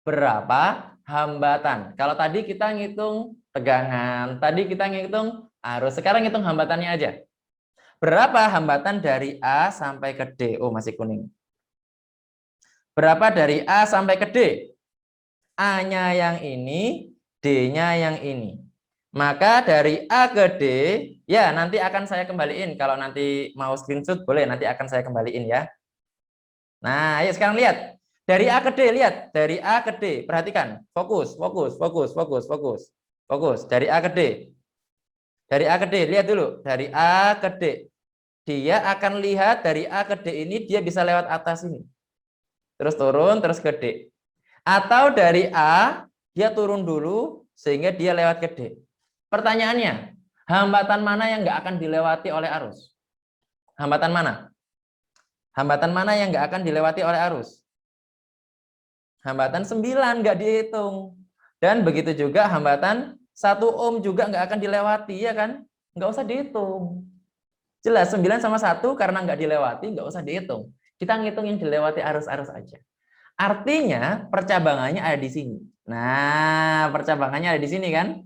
berapa hambatan? Kalau tadi kita ngitung tegangan, tadi kita ngitung arus, sekarang ngitung hambatannya aja. Berapa hambatan dari A sampai ke D? Oh, masih kuning. Berapa dari A sampai ke D? A-nya yang ini, D-nya yang ini. Maka dari A ke D, ya nanti akan saya kembaliin. Kalau nanti mau screenshot boleh, nanti akan saya kembaliin ya. Nah, ayo sekarang lihat. Dari A ke D, lihat. Dari A ke D, perhatikan. Fokus, fokus, fokus, fokus, fokus. Fokus, dari A ke D. Dari A ke D, lihat dulu. Dari A ke D. Dia akan lihat dari A ke D ini, dia bisa lewat atas ini. Terus turun, terus ke D. Atau dari A, dia turun dulu, sehingga dia lewat ke D. Pertanyaannya, hambatan mana yang nggak akan dilewati oleh arus? Hambatan mana? Hambatan mana yang nggak akan dilewati oleh arus? Hambatan 9 nggak dihitung. Dan begitu juga hambatan 1 ohm juga nggak akan dilewati, ya kan? Nggak usah dihitung. Jelas 9 sama 1 karena nggak dilewati, nggak usah dihitung. Kita ngitung yang dilewati arus-arus aja. Artinya percabangannya ada di sini. Nah, percabangannya ada di sini kan?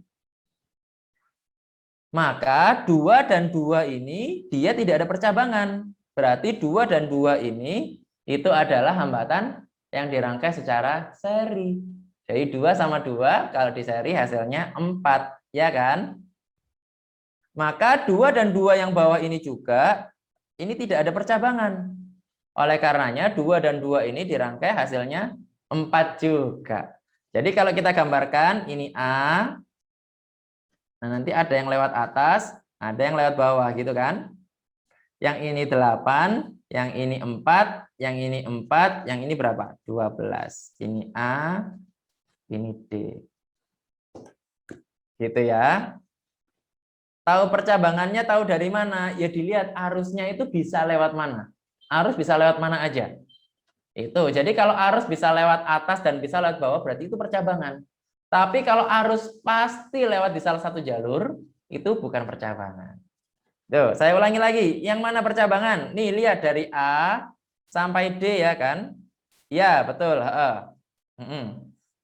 Maka 2 dan 2 ini dia tidak ada percabangan. Berarti 2 dan 2 ini itu adalah hambatan yang dirangkai secara seri. Jadi 2 sama 2 kalau di seri hasilnya 4, ya kan? Maka 2 dan 2 yang bawah ini juga ini tidak ada percabangan. Oleh karenanya 2 dan 2 ini dirangkai hasilnya 4 juga. Jadi kalau kita gambarkan ini A, nah nanti ada yang lewat atas, ada yang lewat bawah gitu kan. Yang ini 8, yang ini 4, yang ini 4, yang ini berapa? 12. Ini A, ini D. Gitu ya. Tahu percabangannya, tahu dari mana? Ya dilihat arusnya itu bisa lewat mana. Arus bisa lewat mana aja. Itu. Jadi kalau arus bisa lewat atas dan bisa lewat bawah berarti itu percabangan. Tapi kalau arus pasti lewat di salah satu jalur, itu bukan percabangan. Tuh, saya ulangi lagi. Yang mana percabangan? Nih, lihat dari A sampai D ya kan? Ya, betul.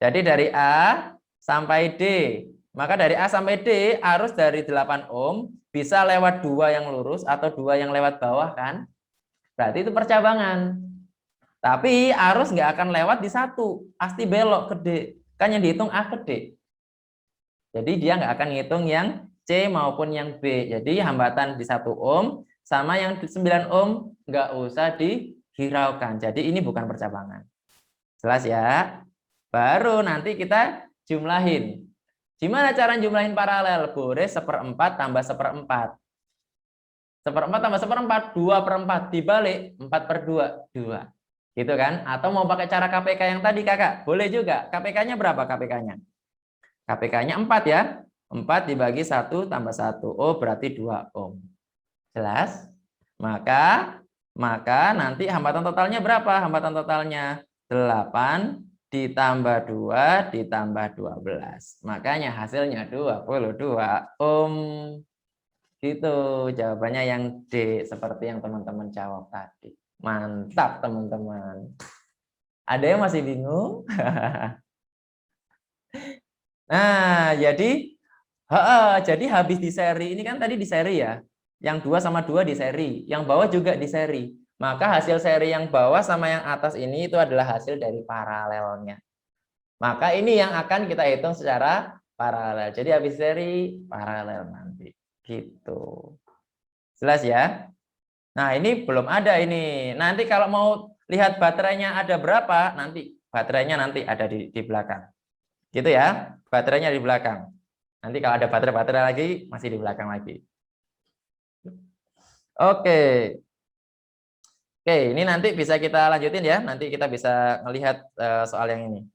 Jadi dari A sampai D. Maka dari A sampai D, arus dari 8 ohm bisa lewat 2 yang lurus atau 2 yang lewat bawah kan? Berarti itu percabangan. Tapi arus nggak akan lewat di satu, pasti belok ke D. Kan yang dihitung A ke D. Jadi dia nggak akan ngitung yang C maupun yang B. Jadi hambatan di 1 ohm sama yang 9 ohm nggak usah dihiraukan. Jadi ini bukan percabangan. Jelas ya? Baru nanti kita jumlahin. Gimana cara jumlahin paralel? Boleh 1/4 tambah 1/4. 1/4 tambah 1/4, 2/4 dibalik 4/2, 2. Gitu kan? Atau mau pakai cara KPK yang tadi kakak? Boleh juga. KPK-nya berapa KPK-nya? KPK-nya 4 ya. 4 dibagi 1 tambah 1. Oh berarti 2 ohm. Jelas? Maka nanti hambatan totalnya berapa? Hambatan totalnya 8 ditambah 2 ditambah 12. Makanya hasilnya 22 ohm. Gitu. Jawabannya yang D seperti yang teman-teman jawab tadi. Mantap teman-teman. Ada yang masih bingung? Nah, jadi habis di seri ini kan tadi di seri ya. Yang 2 sama 2 di seri, yang bawah juga di seri. Maka hasil seri yang bawah sama yang atas ini itu adalah hasil dari paralelnya. Maka ini yang akan kita hitung secara paralel. Jadi habis seri paralel nanti. Gitu. Jelas ya? Nah, ini belum ada ini. Nanti kalau mau lihat baterainya ada berapa, nanti baterainya nanti ada di belakang. Gitu ya. Baterainya di belakang. Nanti kalau ada baterai lagi masih di belakang lagi. Oke. Oke, ini nanti bisa kita lanjutin ya. Nanti kita bisa melihat soal yang ini.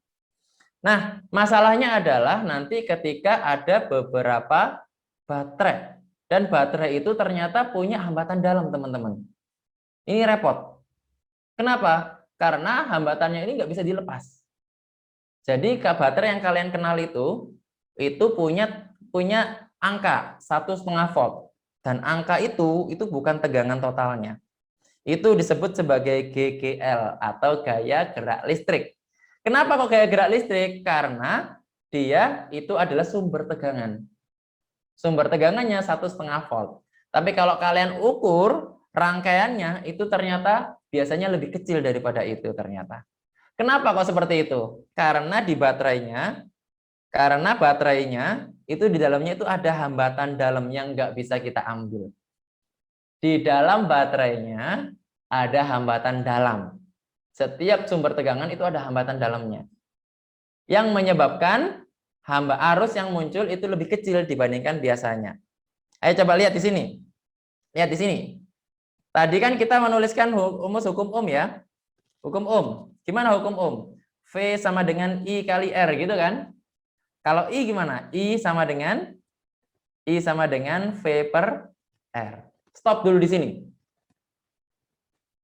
Nah, masalahnya adalah nanti ketika ada beberapa baterai dan baterai itu ternyata punya hambatan dalam, teman-teman. Ini repot. Kenapa? Karena hambatannya ini nggak bisa dilepas. Jadi baterai yang kalian kenal itu punya angka 1,5 volt. Dan angka itu bukan tegangan totalnya. Itu disebut sebagai GGL atau gaya gerak listrik. Kenapa kok gaya gerak listrik? Karena dia itu adalah sumber tegangan. Sumber tegangannya 1,5 volt. Tapi kalau kalian ukur rangkaiannya itu ternyata biasanya lebih kecil daripada itu ternyata. Kenapa kok seperti itu? Karena baterainya itu di dalamnya itu ada hambatan dalam yang nggak bisa kita ambil. Di dalam baterainya ada hambatan dalam. Setiap sumber tegangan itu ada hambatan dalamnya. Yang menyebabkan arus yang muncul itu lebih kecil dibandingkan biasanya. Ayo coba lihat di sini. Lihat di sini. Tadi kan kita menuliskan rumus hukum ohm ya. Hukum ohm. Gimana hukum ohm? V sama dengan I kali R gitu kan? Kalau I gimana? I sama dengan V per R. Stop dulu di sini.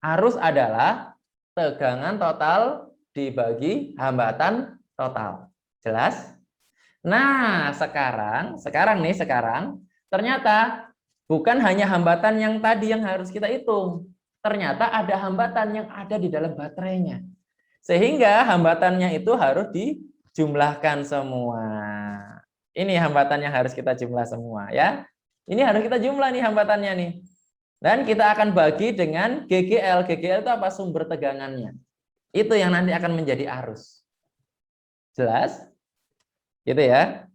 Arus adalah tegangan total dibagi hambatan total. Jelas? Nah, sekarang ternyata bukan hanya hambatan yang tadi yang harus kita hitung. Ternyata ada hambatan yang ada di dalam baterainya. Sehingga hambatannya itu harus dijumlahkan semua. Ini hambatan yang harus kita jumlah semua ya. Ini harus kita jumlah nih hambatannya nih. Dan kita akan bagi dengan GGL. GGL itu apa? Sumber tegangannya. Itu yang nanti akan menjadi arus. Jelas? Gitu ya.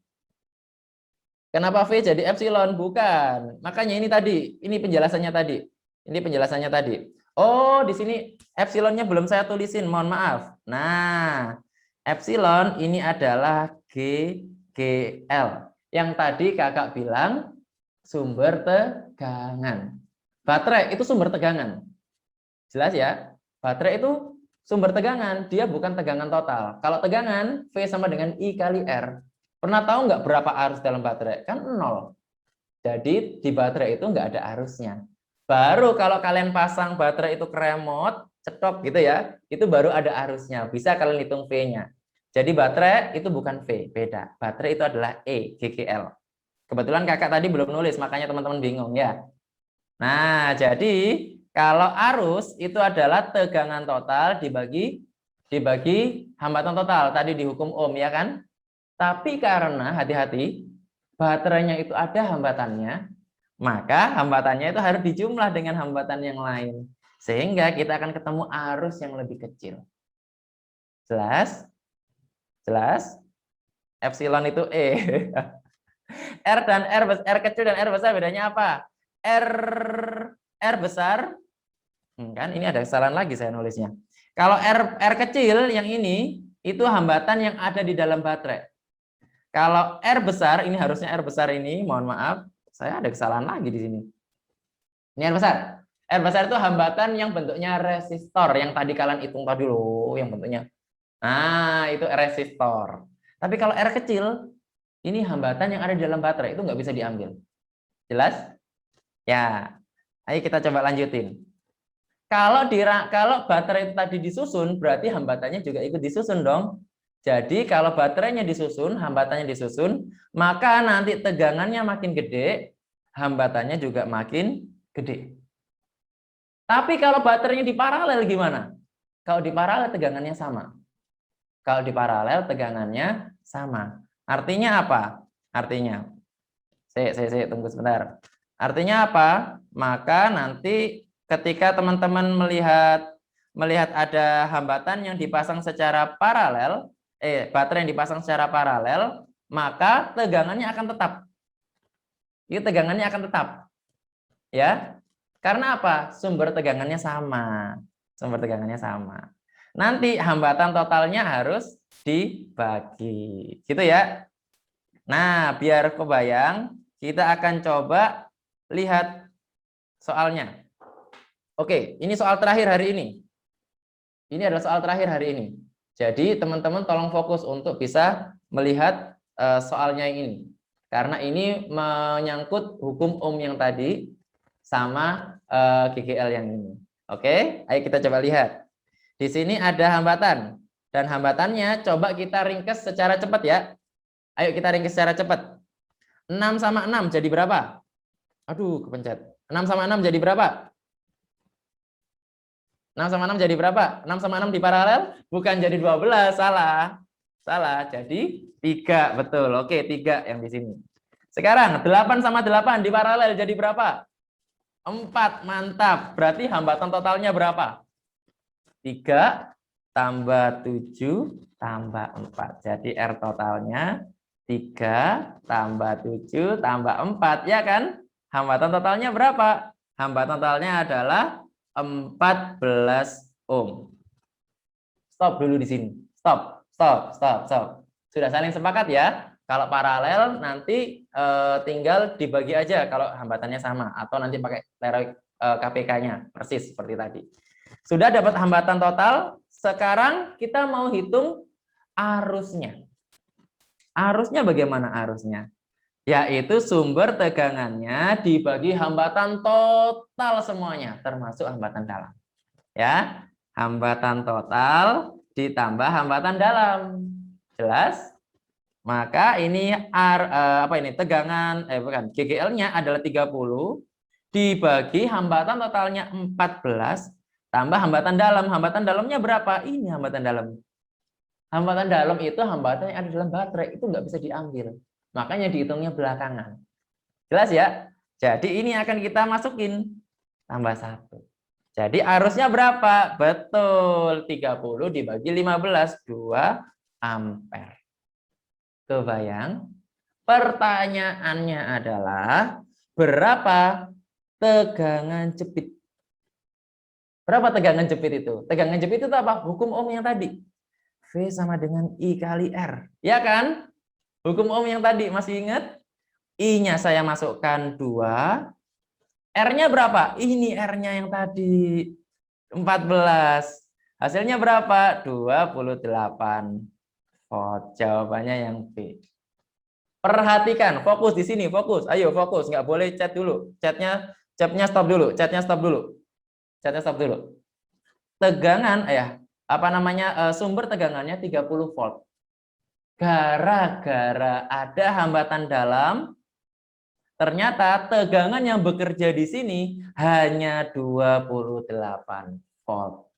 Kenapa V jadi epsilon? Bukan. Makanya ini tadi. Ini penjelasannya tadi. Oh, di sini epsilonnya belum saya tulisin. Mohon maaf. Nah, epsilon ini adalah GGL. Yang tadi kakak bilang sumber tegangan. Baterai itu sumber tegangan. Jelas ya? Baterai itu sumber tegangan. Dia bukan tegangan total. Kalau tegangan, V sama dengan I kali R. Pernah tahu nggak berapa arus dalam baterai? Kan 0. Jadi di baterai itu nggak ada arusnya. Baru kalau kalian pasang baterai itu ke remote, cetok gitu ya, itu baru ada arusnya. Bisa kalian hitung V-nya. Jadi baterai itu bukan V, beda. Baterai itu adalah E, GGL. Kebetulan kakak tadi belum nulis, makanya teman-teman bingung ya. Nah, jadi kalau arus itu adalah tegangan total dibagi hambatan total. Tadi dihukum ohm ya kan? Tapi karena hati-hati, baterainya itu ada hambatannya, maka hambatannya itu harus dijumlah dengan hambatan yang lain. Sehingga kita akan ketemu arus yang lebih kecil. Jelas? Jelas? Epsilon itu E. R dan R kecil dan R besar bedanya apa? R besar, kan ini ada kesalahan lagi saya nulisnya. Kalau R kecil yang ini itu hambatan yang ada di dalam baterai. Kalau R besar, ini harusnya R besar ini, mohon maaf, saya ada kesalahan lagi di sini. Ini R besar. R besar itu hambatan yang bentuknya resistor, yang tadi kalian hitung tadi dulu, yang bentuknya. Nah, itu resistor. Tapi kalau R kecil, ini hambatan yang ada di dalam baterai, itu nggak bisa diambil. Jelas? Ya, ayo kita coba lanjutin. Kalau baterai itu tadi disusun, berarti hambatannya juga ikut disusun dong. Jadi kalau baterainya disusun, hambatannya disusun, maka nanti tegangannya makin gede, hambatannya juga makin gede. Tapi kalau baterainya di paralel gimana? Kalau di paralel tegangannya sama. Kalau di paralel tegangannya sama. Artinya apa? Artinya, saya tunggu sebentar. Artinya apa? Maka nanti ketika teman-teman melihat ada hambatan yang dipasang secara paralel, baterai yang dipasang secara paralel, maka tegangannya akan tetap. Itu tegangannya akan tetap. Ya. Karena apa? Sumber tegangannya sama. Sumber tegangannya sama. Nanti hambatan totalnya harus dibagi. Gitu ya. Nah, biar kebayang, kita akan coba lihat soalnya. Oke, ini soal terakhir hari ini. Ini adalah soal terakhir hari ini. Jadi teman-teman tolong fokus untuk bisa melihat soalnya yang ini. Karena ini menyangkut hukum Ohm yang tadi sama GGL yang ini. Oke, ayo kita coba lihat. Di sini ada hambatan. Dan hambatannya coba kita ringkas secara cepat ya. Ayo kita ringkas secara cepat. 6 sama 6 jadi berapa? Aduh, kepencet. 6 sama 6 jadi berapa? 6 sama 6 jadi berapa? 6 sama 6 di paralel? Bukan jadi 12, salah. Salah, jadi 3, betul. Oke, 3 yang di sini. Sekarang 8 sama 8 di paralel jadi berapa? 4, mantap. Berarti hambatan totalnya berapa? 3 tambah 7 tambah 4. Jadi R totalnya 3 tambah 7 tambah 4, ya kan? Hambatan totalnya berapa? Hambatan totalnya adalah 14 ohm. Stop dulu di sini. Stop. Sudah saling sepakat ya? Kalau paralel nanti tinggal dibagi aja kalau hambatannya sama, atau nanti pakai teori KPK-nya persis seperti tadi. Sudah dapat hambatan total, sekarang kita mau hitung arusnya. Arusnya bagaimana arusnya? Yaitu sumber tegangannya dibagi hambatan total semuanya, termasuk hambatan dalam. Ya, hambatan total ditambah hambatan dalam. Jelas? Maka ini tegangan GGL-nya adalah 30 dibagi hambatan totalnya 14 tambah hambatan dalam. Hambatan dalamnya berapa? Ini hambatan dalam. Hambatan dalam itu hambatan yang ada dalam baterai, itu nggak bisa diambil. Makanya dihitungnya belakangan. Jelas ya? Jadi ini akan kita masukin tambah 1. Jadi arusnya berapa? Betul, 30 dibagi 15, 2 ampere. Kebayang? Pertanyaannya adalah berapa tegangan jepit? Berapa tegangan jepit itu? Tegangan jepit itu apa? Hukum Ohm yang tadi. V sama dengan I kali R. Ya kan? Hukum Ohm yang tadi, masih ingat? I-nya saya masukkan 2. R-nya berapa? Ini R-nya yang tadi. 14. Hasilnya berapa? 28 volt. Jawabannya yang B. Perhatikan, fokus di sini, fokus. Ayo fokus, nggak boleh chat dulu. Chatnya stop dulu. Chatnya stop dulu. Tegangan, sumber tegangannya 30 volt. Gara-gara ada hambatan dalam, ternyata tegangan yang bekerja di sini hanya 28 volt.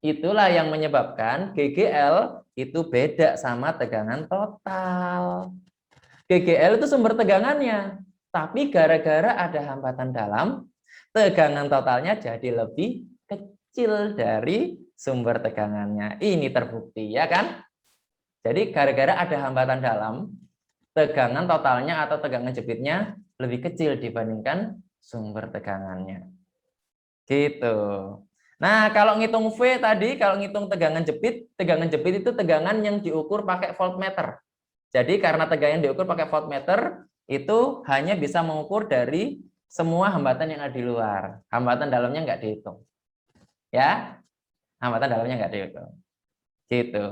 Itulah yang menyebabkan GGL itu beda sama tegangan total. GGL itu sumber tegangannya. Tapi gara-gara ada hambatan dalam, tegangan totalnya jadi lebih kecil dari sumber tegangannya. Ini terbukti, ya kan? Jadi gara-gara ada hambatan dalam, tegangan totalnya atau tegangan jepitnya lebih kecil dibandingkan sumber tegangannya. Gitu. Nah, kalau ngitung V tadi, kalau ngitung tegangan jepit itu tegangan yang diukur pakai voltmeter. Jadi karena tegangan yang diukur pakai voltmeter, itu hanya bisa mengukur dari semua hambatan yang ada di luar. Hambatan dalamnya nggak dihitung. Ya, hambatan dalamnya nggak dihitung. Gitu.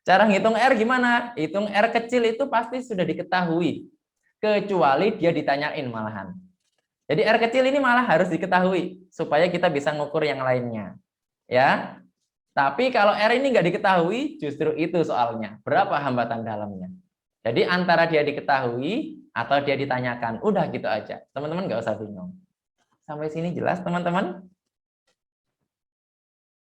Cara ngitung R gimana? Hitung R kecil itu pasti sudah diketahui. Kecuali dia ditanyain malahan. Jadi R kecil ini malah harus diketahui supaya kita bisa ngukur yang lainnya. Ya. Tapi kalau R ini nggak diketahui, justru itu soalnya. Berapa hambatan dalamnya? Jadi antara dia diketahui atau dia ditanyakan. Udah gitu aja. Teman-teman nggak usah bingung. Sampai sini jelas, teman-teman?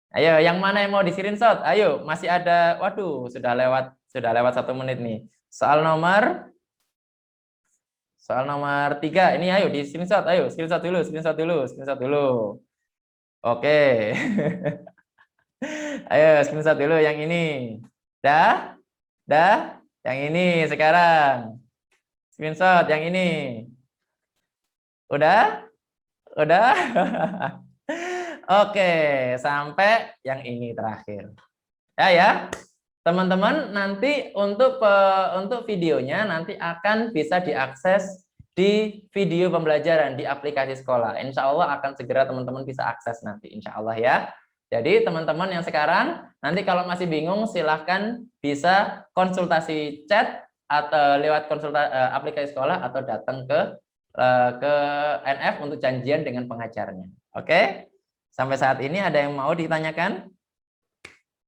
Ayo, yang mana yang mau di screenshot? Ayo, masih ada. Waduh, sudah lewat 1 menit nih. Soal nomor 3. Ini ayo di screenshot. Ayo, screenshot dulu, screenshot dulu, screenshot dulu. Oke. Ayo, screenshot dulu yang ini. Dah? Dah? Yang ini sekarang. Screenshot yang ini. Udah? Udah? Oke, sampai yang ini terakhir. Ya. Teman-teman, nanti untuk videonya nanti akan bisa diakses di video pembelajaran di aplikasi sekolah. Insya Allah akan segera teman-teman bisa akses nanti, insya Allah ya. Jadi teman-teman yang sekarang, nanti kalau masih bingung silahkan bisa konsultasi chat atau lewat aplikasi sekolah atau datang ke NF untuk janjian dengan pengajarnya. Oke? Sampai saat ini ada yang mau ditanyakan?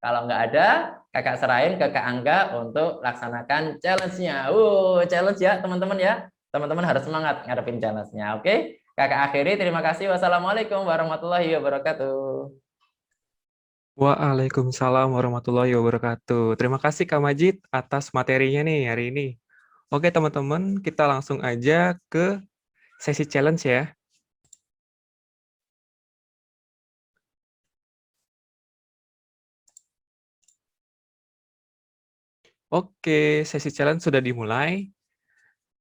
Kalau nggak ada, kakak serahin ke Kak Angga untuk laksanakan challenge-nya. Challenge ya teman-teman ya. Teman-teman harus semangat ngadepin challenge-nya. Oke? Kakak akhiri, terima kasih. Wassalamualaikum warahmatullahi wabarakatuh. Waalaikumsalam warahmatullahi wabarakatuh. Terima kasih Kak Majid atas materinya nih hari ini. Oke teman-teman, kita langsung aja ke sesi challenge ya. Oke, sesi challenge sudah dimulai.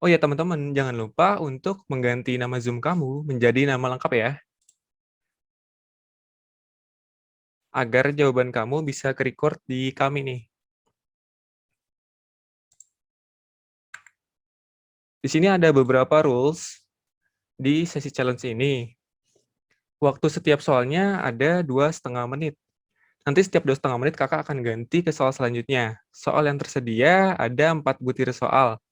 Oh ya teman-teman, jangan lupa untuk mengganti nama Zoom kamu menjadi nama lengkap ya, agar jawaban kamu bisa ke-record di kami nih. Di sini ada beberapa rules di sesi challenge ini. Waktu setiap soalnya ada 2,5 menit. Nanti setiap 2,5 menit kakak akan ganti ke soal selanjutnya. Soal yang tersedia ada 4 butir soal.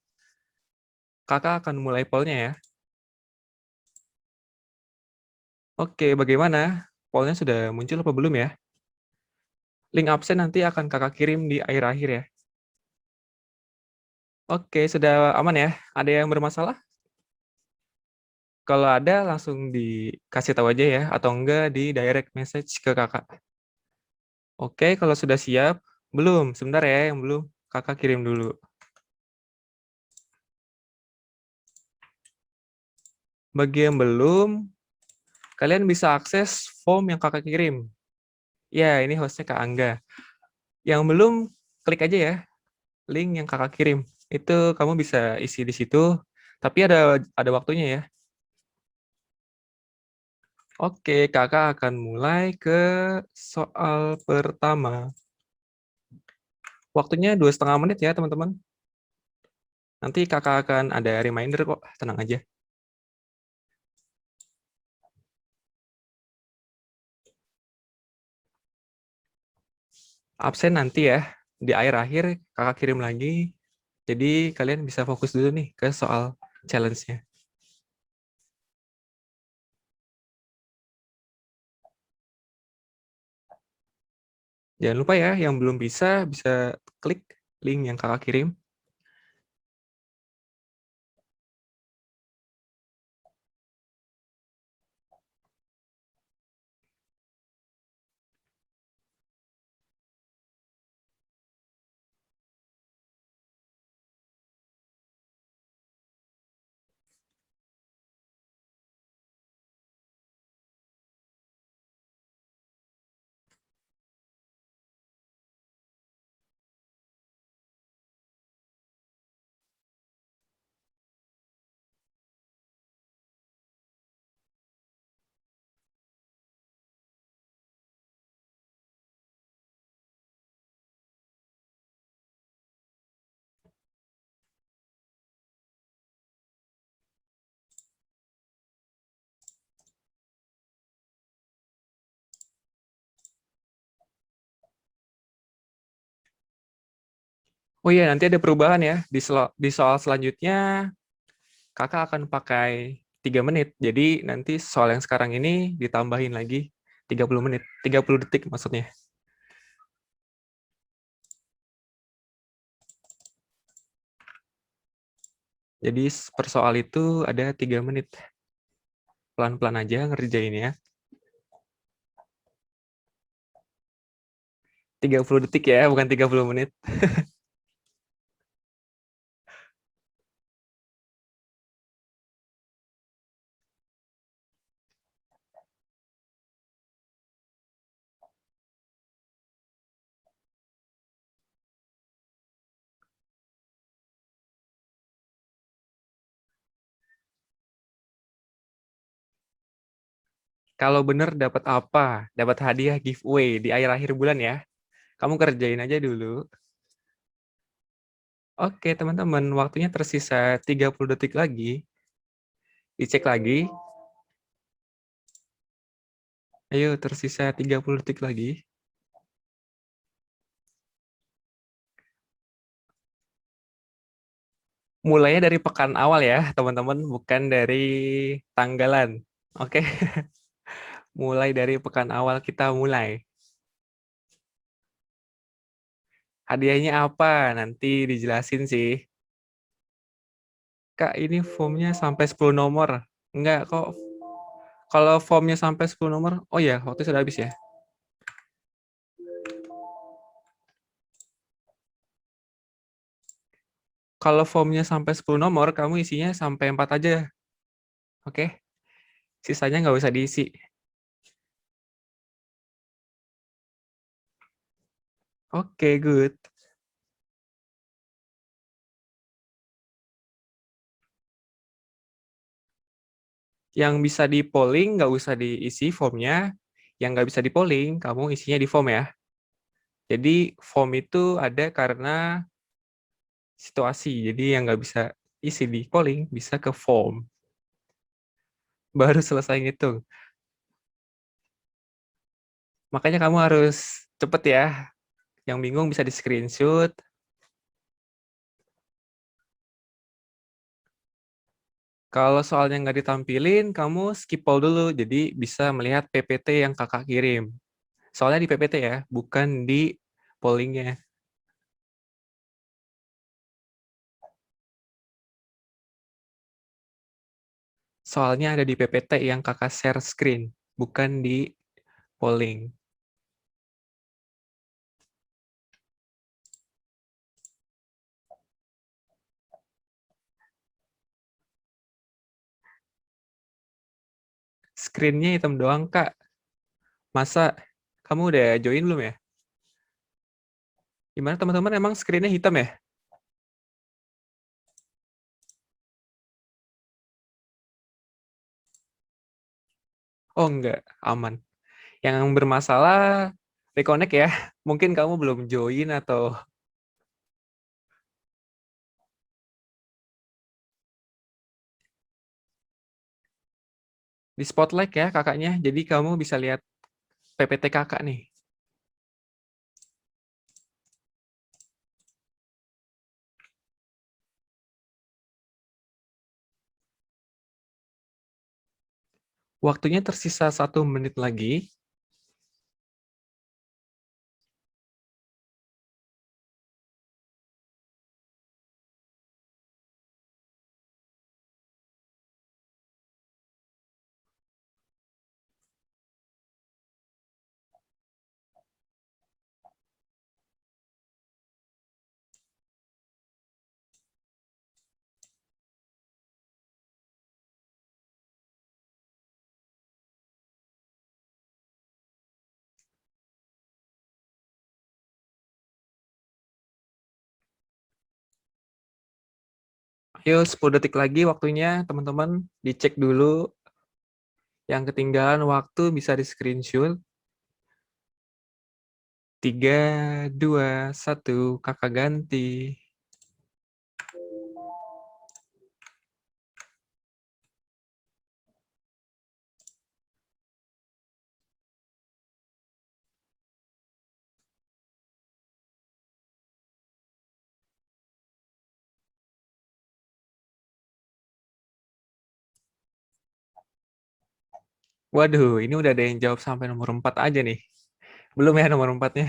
Kakak akan mulai pollnya ya. Oke, bagaimana? Pollnya sudah muncul apa belum ya? Link absen nanti akan kakak kirim di akhir-akhir ya. Oke, sudah aman ya? Ada yang bermasalah? Kalau ada langsung dikasih tahu aja ya, atau enggak di direct message ke kakak. Oke, kalau sudah siap, belum, sebentar ya yang belum, kakak kirim dulu. Bagi yang belum, kalian bisa akses form yang kakak kirim. Ya, ini hostnya Kak Angga. Yang belum, klik aja ya, link yang kakak kirim. Itu kamu bisa isi di situ, tapi ada waktunya ya. Oke, kakak akan mulai ke soal pertama. Waktunya 2,5 menit ya, teman-teman. Nanti kakak akan ada reminder kok, tenang aja. Absen nanti ya, di akhir-akhir kakak kirim lagi. Jadi kalian bisa fokus dulu nih ke soal challenge-nya. Jangan lupa ya, yang belum bisa klik link yang kakak kirim. Oh iya, nanti ada perubahan ya. Di soal selanjutnya, kakak akan pakai 3 menit. Jadi nanti soal yang sekarang ini ditambahin lagi 30 menit. 30 detik maksudnya. Jadi per soal itu ada 3 menit. Pelan-pelan aja ngerjainnya. 30 detik ya, bukan 30 menit. Kalau bener dapat apa? Dapat hadiah giveaway di akhir-akhir bulan ya. Kamu kerjain aja dulu. Oke, teman-teman, waktunya tersisa 30 detik lagi. Dicek lagi. Ayo, tersisa 30 detik lagi. Mulainya dari pekan awal ya, teman-teman, bukan dari tanggalan. Oke, mulai dari pekan awal kita mulai. Hadiahnya apa? Nanti dijelasin sih. Kak, ini formnya sampai 10 nomor. Enggak kok. Kalau formnya sampai 10 nomor, oh ya, waktu sudah habis ya. Kalau formnya sampai 10 nomor, kamu isinya sampai 4 aja. Oke? Sisanya nggak usah diisi. Oke, good. Yang bisa di polling nggak usah diisi formnya. Yang nggak bisa di polling, kamu isinya di form ya. Jadi form itu ada karena situasi. Jadi yang nggak bisa isi di polling, bisa ke form. Baru selesai ngitung. Makanya kamu harus cepet ya. Yang bingung bisa di screenshot. Kalau soalnya nggak ditampilin, kamu skip all dulu. Jadi bisa melihat PPT yang kakak kirim. Soalnya di PPT ya, bukan di pollingnya. Soalnya ada di PPT yang kakak share screen, bukan di polling. Screen-nya hitam doang, Kak. Masa kamu udah join belum ya? Gimana teman-teman, emang screen-nya hitam ya? Oh enggak, aman. Yang bermasalah reconnect ya. Mungkin kamu belum join atau di spotlight ya kakaknya. Jadi kamu bisa lihat PPT kakak nih. Waktunya tersisa 1 menit lagi. Ayo 10 detik lagi waktunya, teman-teman. Dicek dulu. Yang ketinggalan waktu bisa di screenshot. 3, 2, 1, kakak ganti. Waduh, ini udah ada yang jawab sampai nomor 4 aja nih. Belum ya nomor 4-nya.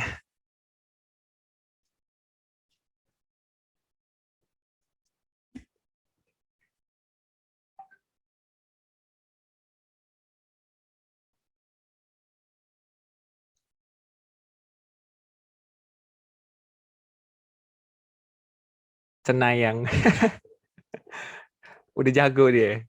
Cenayang. Udah jago dia.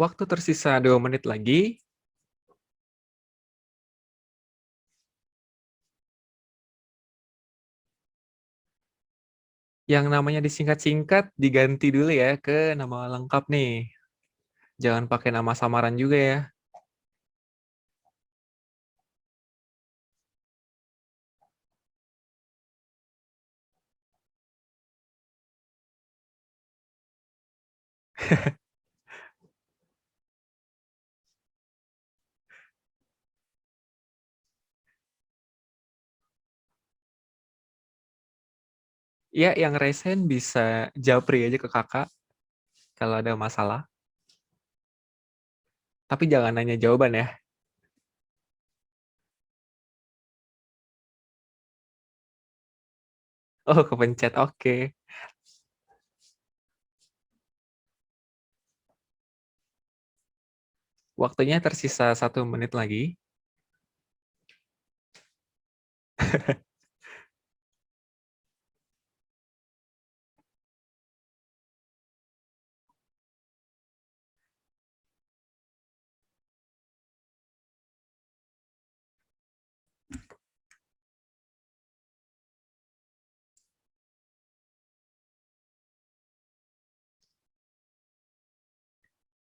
Waktu tersisa 2 menit lagi. Yang namanya disingkat-singkat diganti dulu ya ke nama lengkap nih. Jangan pakai nama samaran juga ya. Ya, yang resen bisa japri aja ke kakak kalau ada masalah. Tapi jangan nanya jawaban ya. Oh, kepencet. Oke. Waktunya tersisa 1 menit lagi.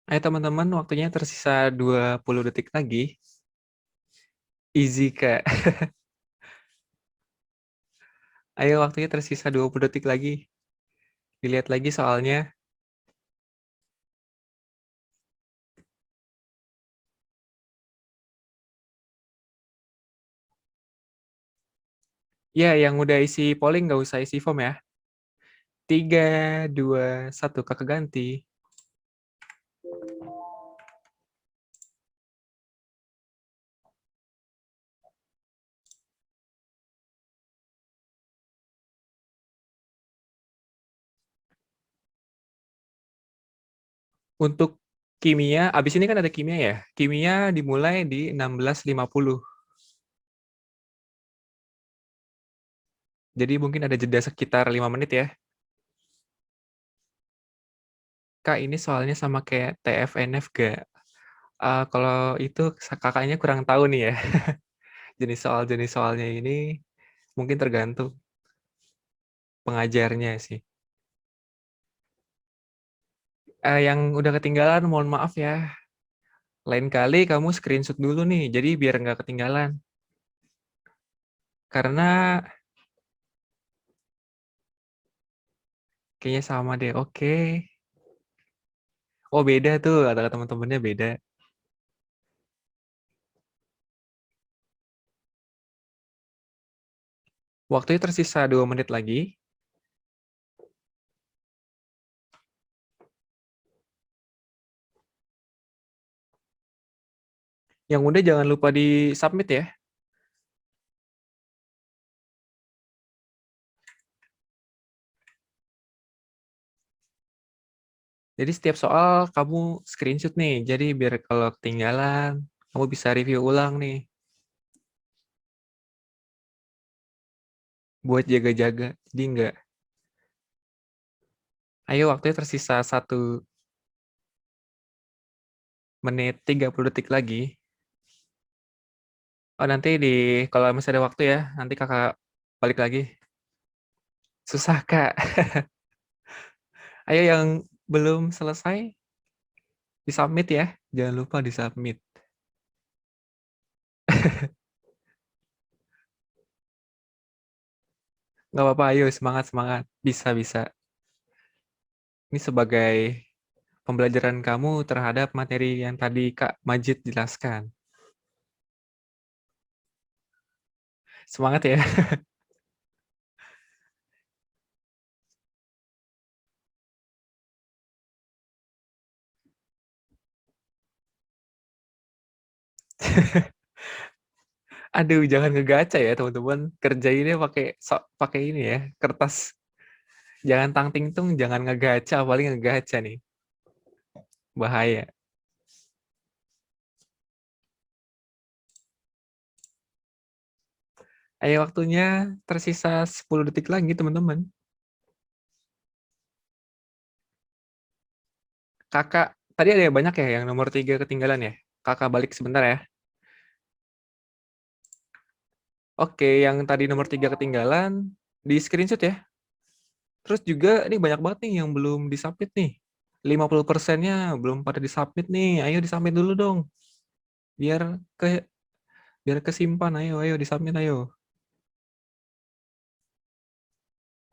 Ayo teman-teman, waktunya tersisa 20 detik lagi. Easy, Kak. Ayo, waktunya tersisa 20 detik lagi. Dilihat lagi soalnya. Ya, yang udah isi polling nggak usah isi form ya. 3, 2, 1, kakak ganti. Untuk kimia, abis ini kan ada kimia ya. Kimia dimulai di 16.50. Jadi mungkin ada jeda sekitar 5 menit ya. Kak, ini soalnya sama kayak TFNF gak? Kalau itu kakaknya kurang tahu nih ya. Jenis soalnya ini mungkin tergantung pengajarnya sih. Yang udah ketinggalan, mohon maaf ya. Lain kali kamu screenshot dulu nih, jadi biar nggak ketinggalan. Karena kayaknya sama deh. Oke. Oh beda tuh, kata teman-temannya beda. Waktunya tersisa 2 menit lagi. Yang udah jangan lupa di submit ya. Jadi setiap soal kamu screenshot nih. Jadi biar kalau ketinggalan, kamu bisa review ulang nih. Buat jaga-jaga. Jadi enggak. Ayo, waktunya tersisa 1 menit 30 detik lagi. Oh, nanti kalau masih ada waktu ya, nanti kakak balik lagi. Susah, Kak. Ayo yang belum selesai, di-submit ya. Jangan lupa di-submit. Nggak apa-apa, ayo semangat-semangat. Bisa, bisa. Ini sebagai pembelajaran kamu terhadap materi yang tadi Kak Majid jelaskan. Semangat ya. Aduh, jangan ngegaca ya teman-teman. Kerjainnya pakai ini ya, kertas. Jangan tang ting tung, jangan ngegaca, paling ngegaca nih. Bahaya. Ayo waktunya tersisa 10 detik lagi teman-teman. Kakak, tadi ada yang banyak ya yang nomor 3 ketinggalan ya. Kakak balik sebentar ya. Oke, yang tadi nomor 3 ketinggalan, di screenshot ya. Terus juga ini banyak banget nih yang belum disubmit nih. 50%-nya belum pada disubmit nih. Ayo disubmit dulu dong. Biar ke biar kesimpan. Ayo, ayo disubmit ayo.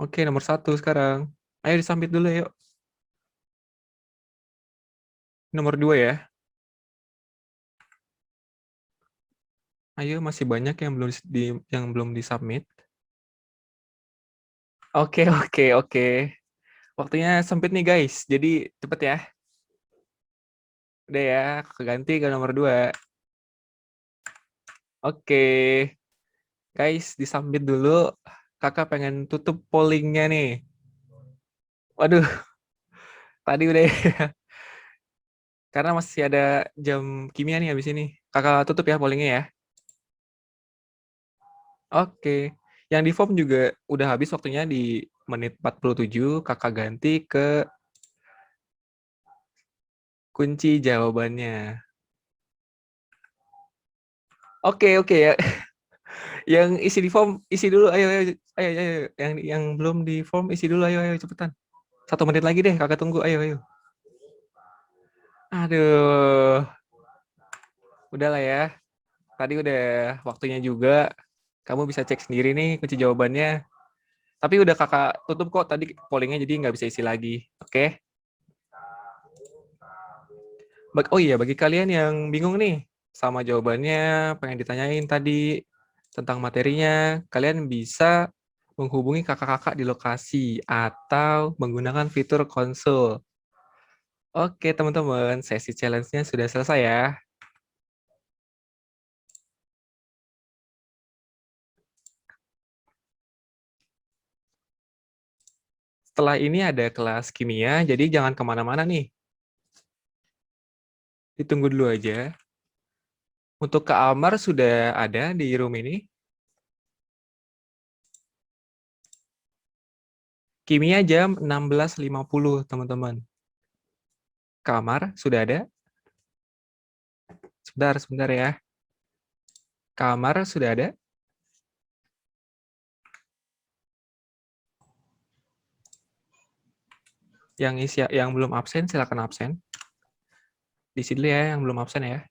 Oke, nomor 1 sekarang. Ayo disubmit dulu yuk. Nomor 2 ya. Ayo masih banyak yang belum disubmit. Oke, oke, oke. Waktunya sempit nih guys. Jadi cepet ya. Udah ya, keganti ke nomor 2. Oke. Guys, disubmit dulu. Kakak pengen tutup pollingnya nih. Waduh, tadi udah ya. Karena masih ada jam kimia nih habis ini. Kakak tutup ya pollingnya ya. Oke. Yang di form juga udah habis waktunya di menit 47. Kakak ganti ke kunci jawabannya. Oke, oke ya. Yang isi di form, isi dulu. Ayo, ayo, ayo, ayo. Yang belum di form, isi dulu. Ayo, ayo, cepetan. 1 menit lagi deh, kakak tunggu. Ayo, ayo. Aduh, udahlah ya. Tadi udah waktunya juga. Kamu bisa cek sendiri nih kunci jawabannya. Tapi udah kakak tutup kok tadi pollingnya, jadi nggak bisa isi lagi. Oke? Oh iya, bagi kalian yang bingung nih sama jawabannya, pengen ditanyain tadi tentang materinya, kalian bisa menghubungi kakak-kakak di lokasi atau menggunakan fitur konsul. Oke, teman-teman, sesi challenge-nya sudah selesai ya. Setelah ini ada kelas kimia, jadi jangan kemana-mana nih. Ditunggu dulu aja. Untuk ke Amar sudah ada di room ini. Kimia jam 16.50, teman-teman. Kamar sudah ada? Sebentar, sebentar ya. Kamar sudah ada? Yang belum absen silakan absen. Di sini ya yang belum absen ya.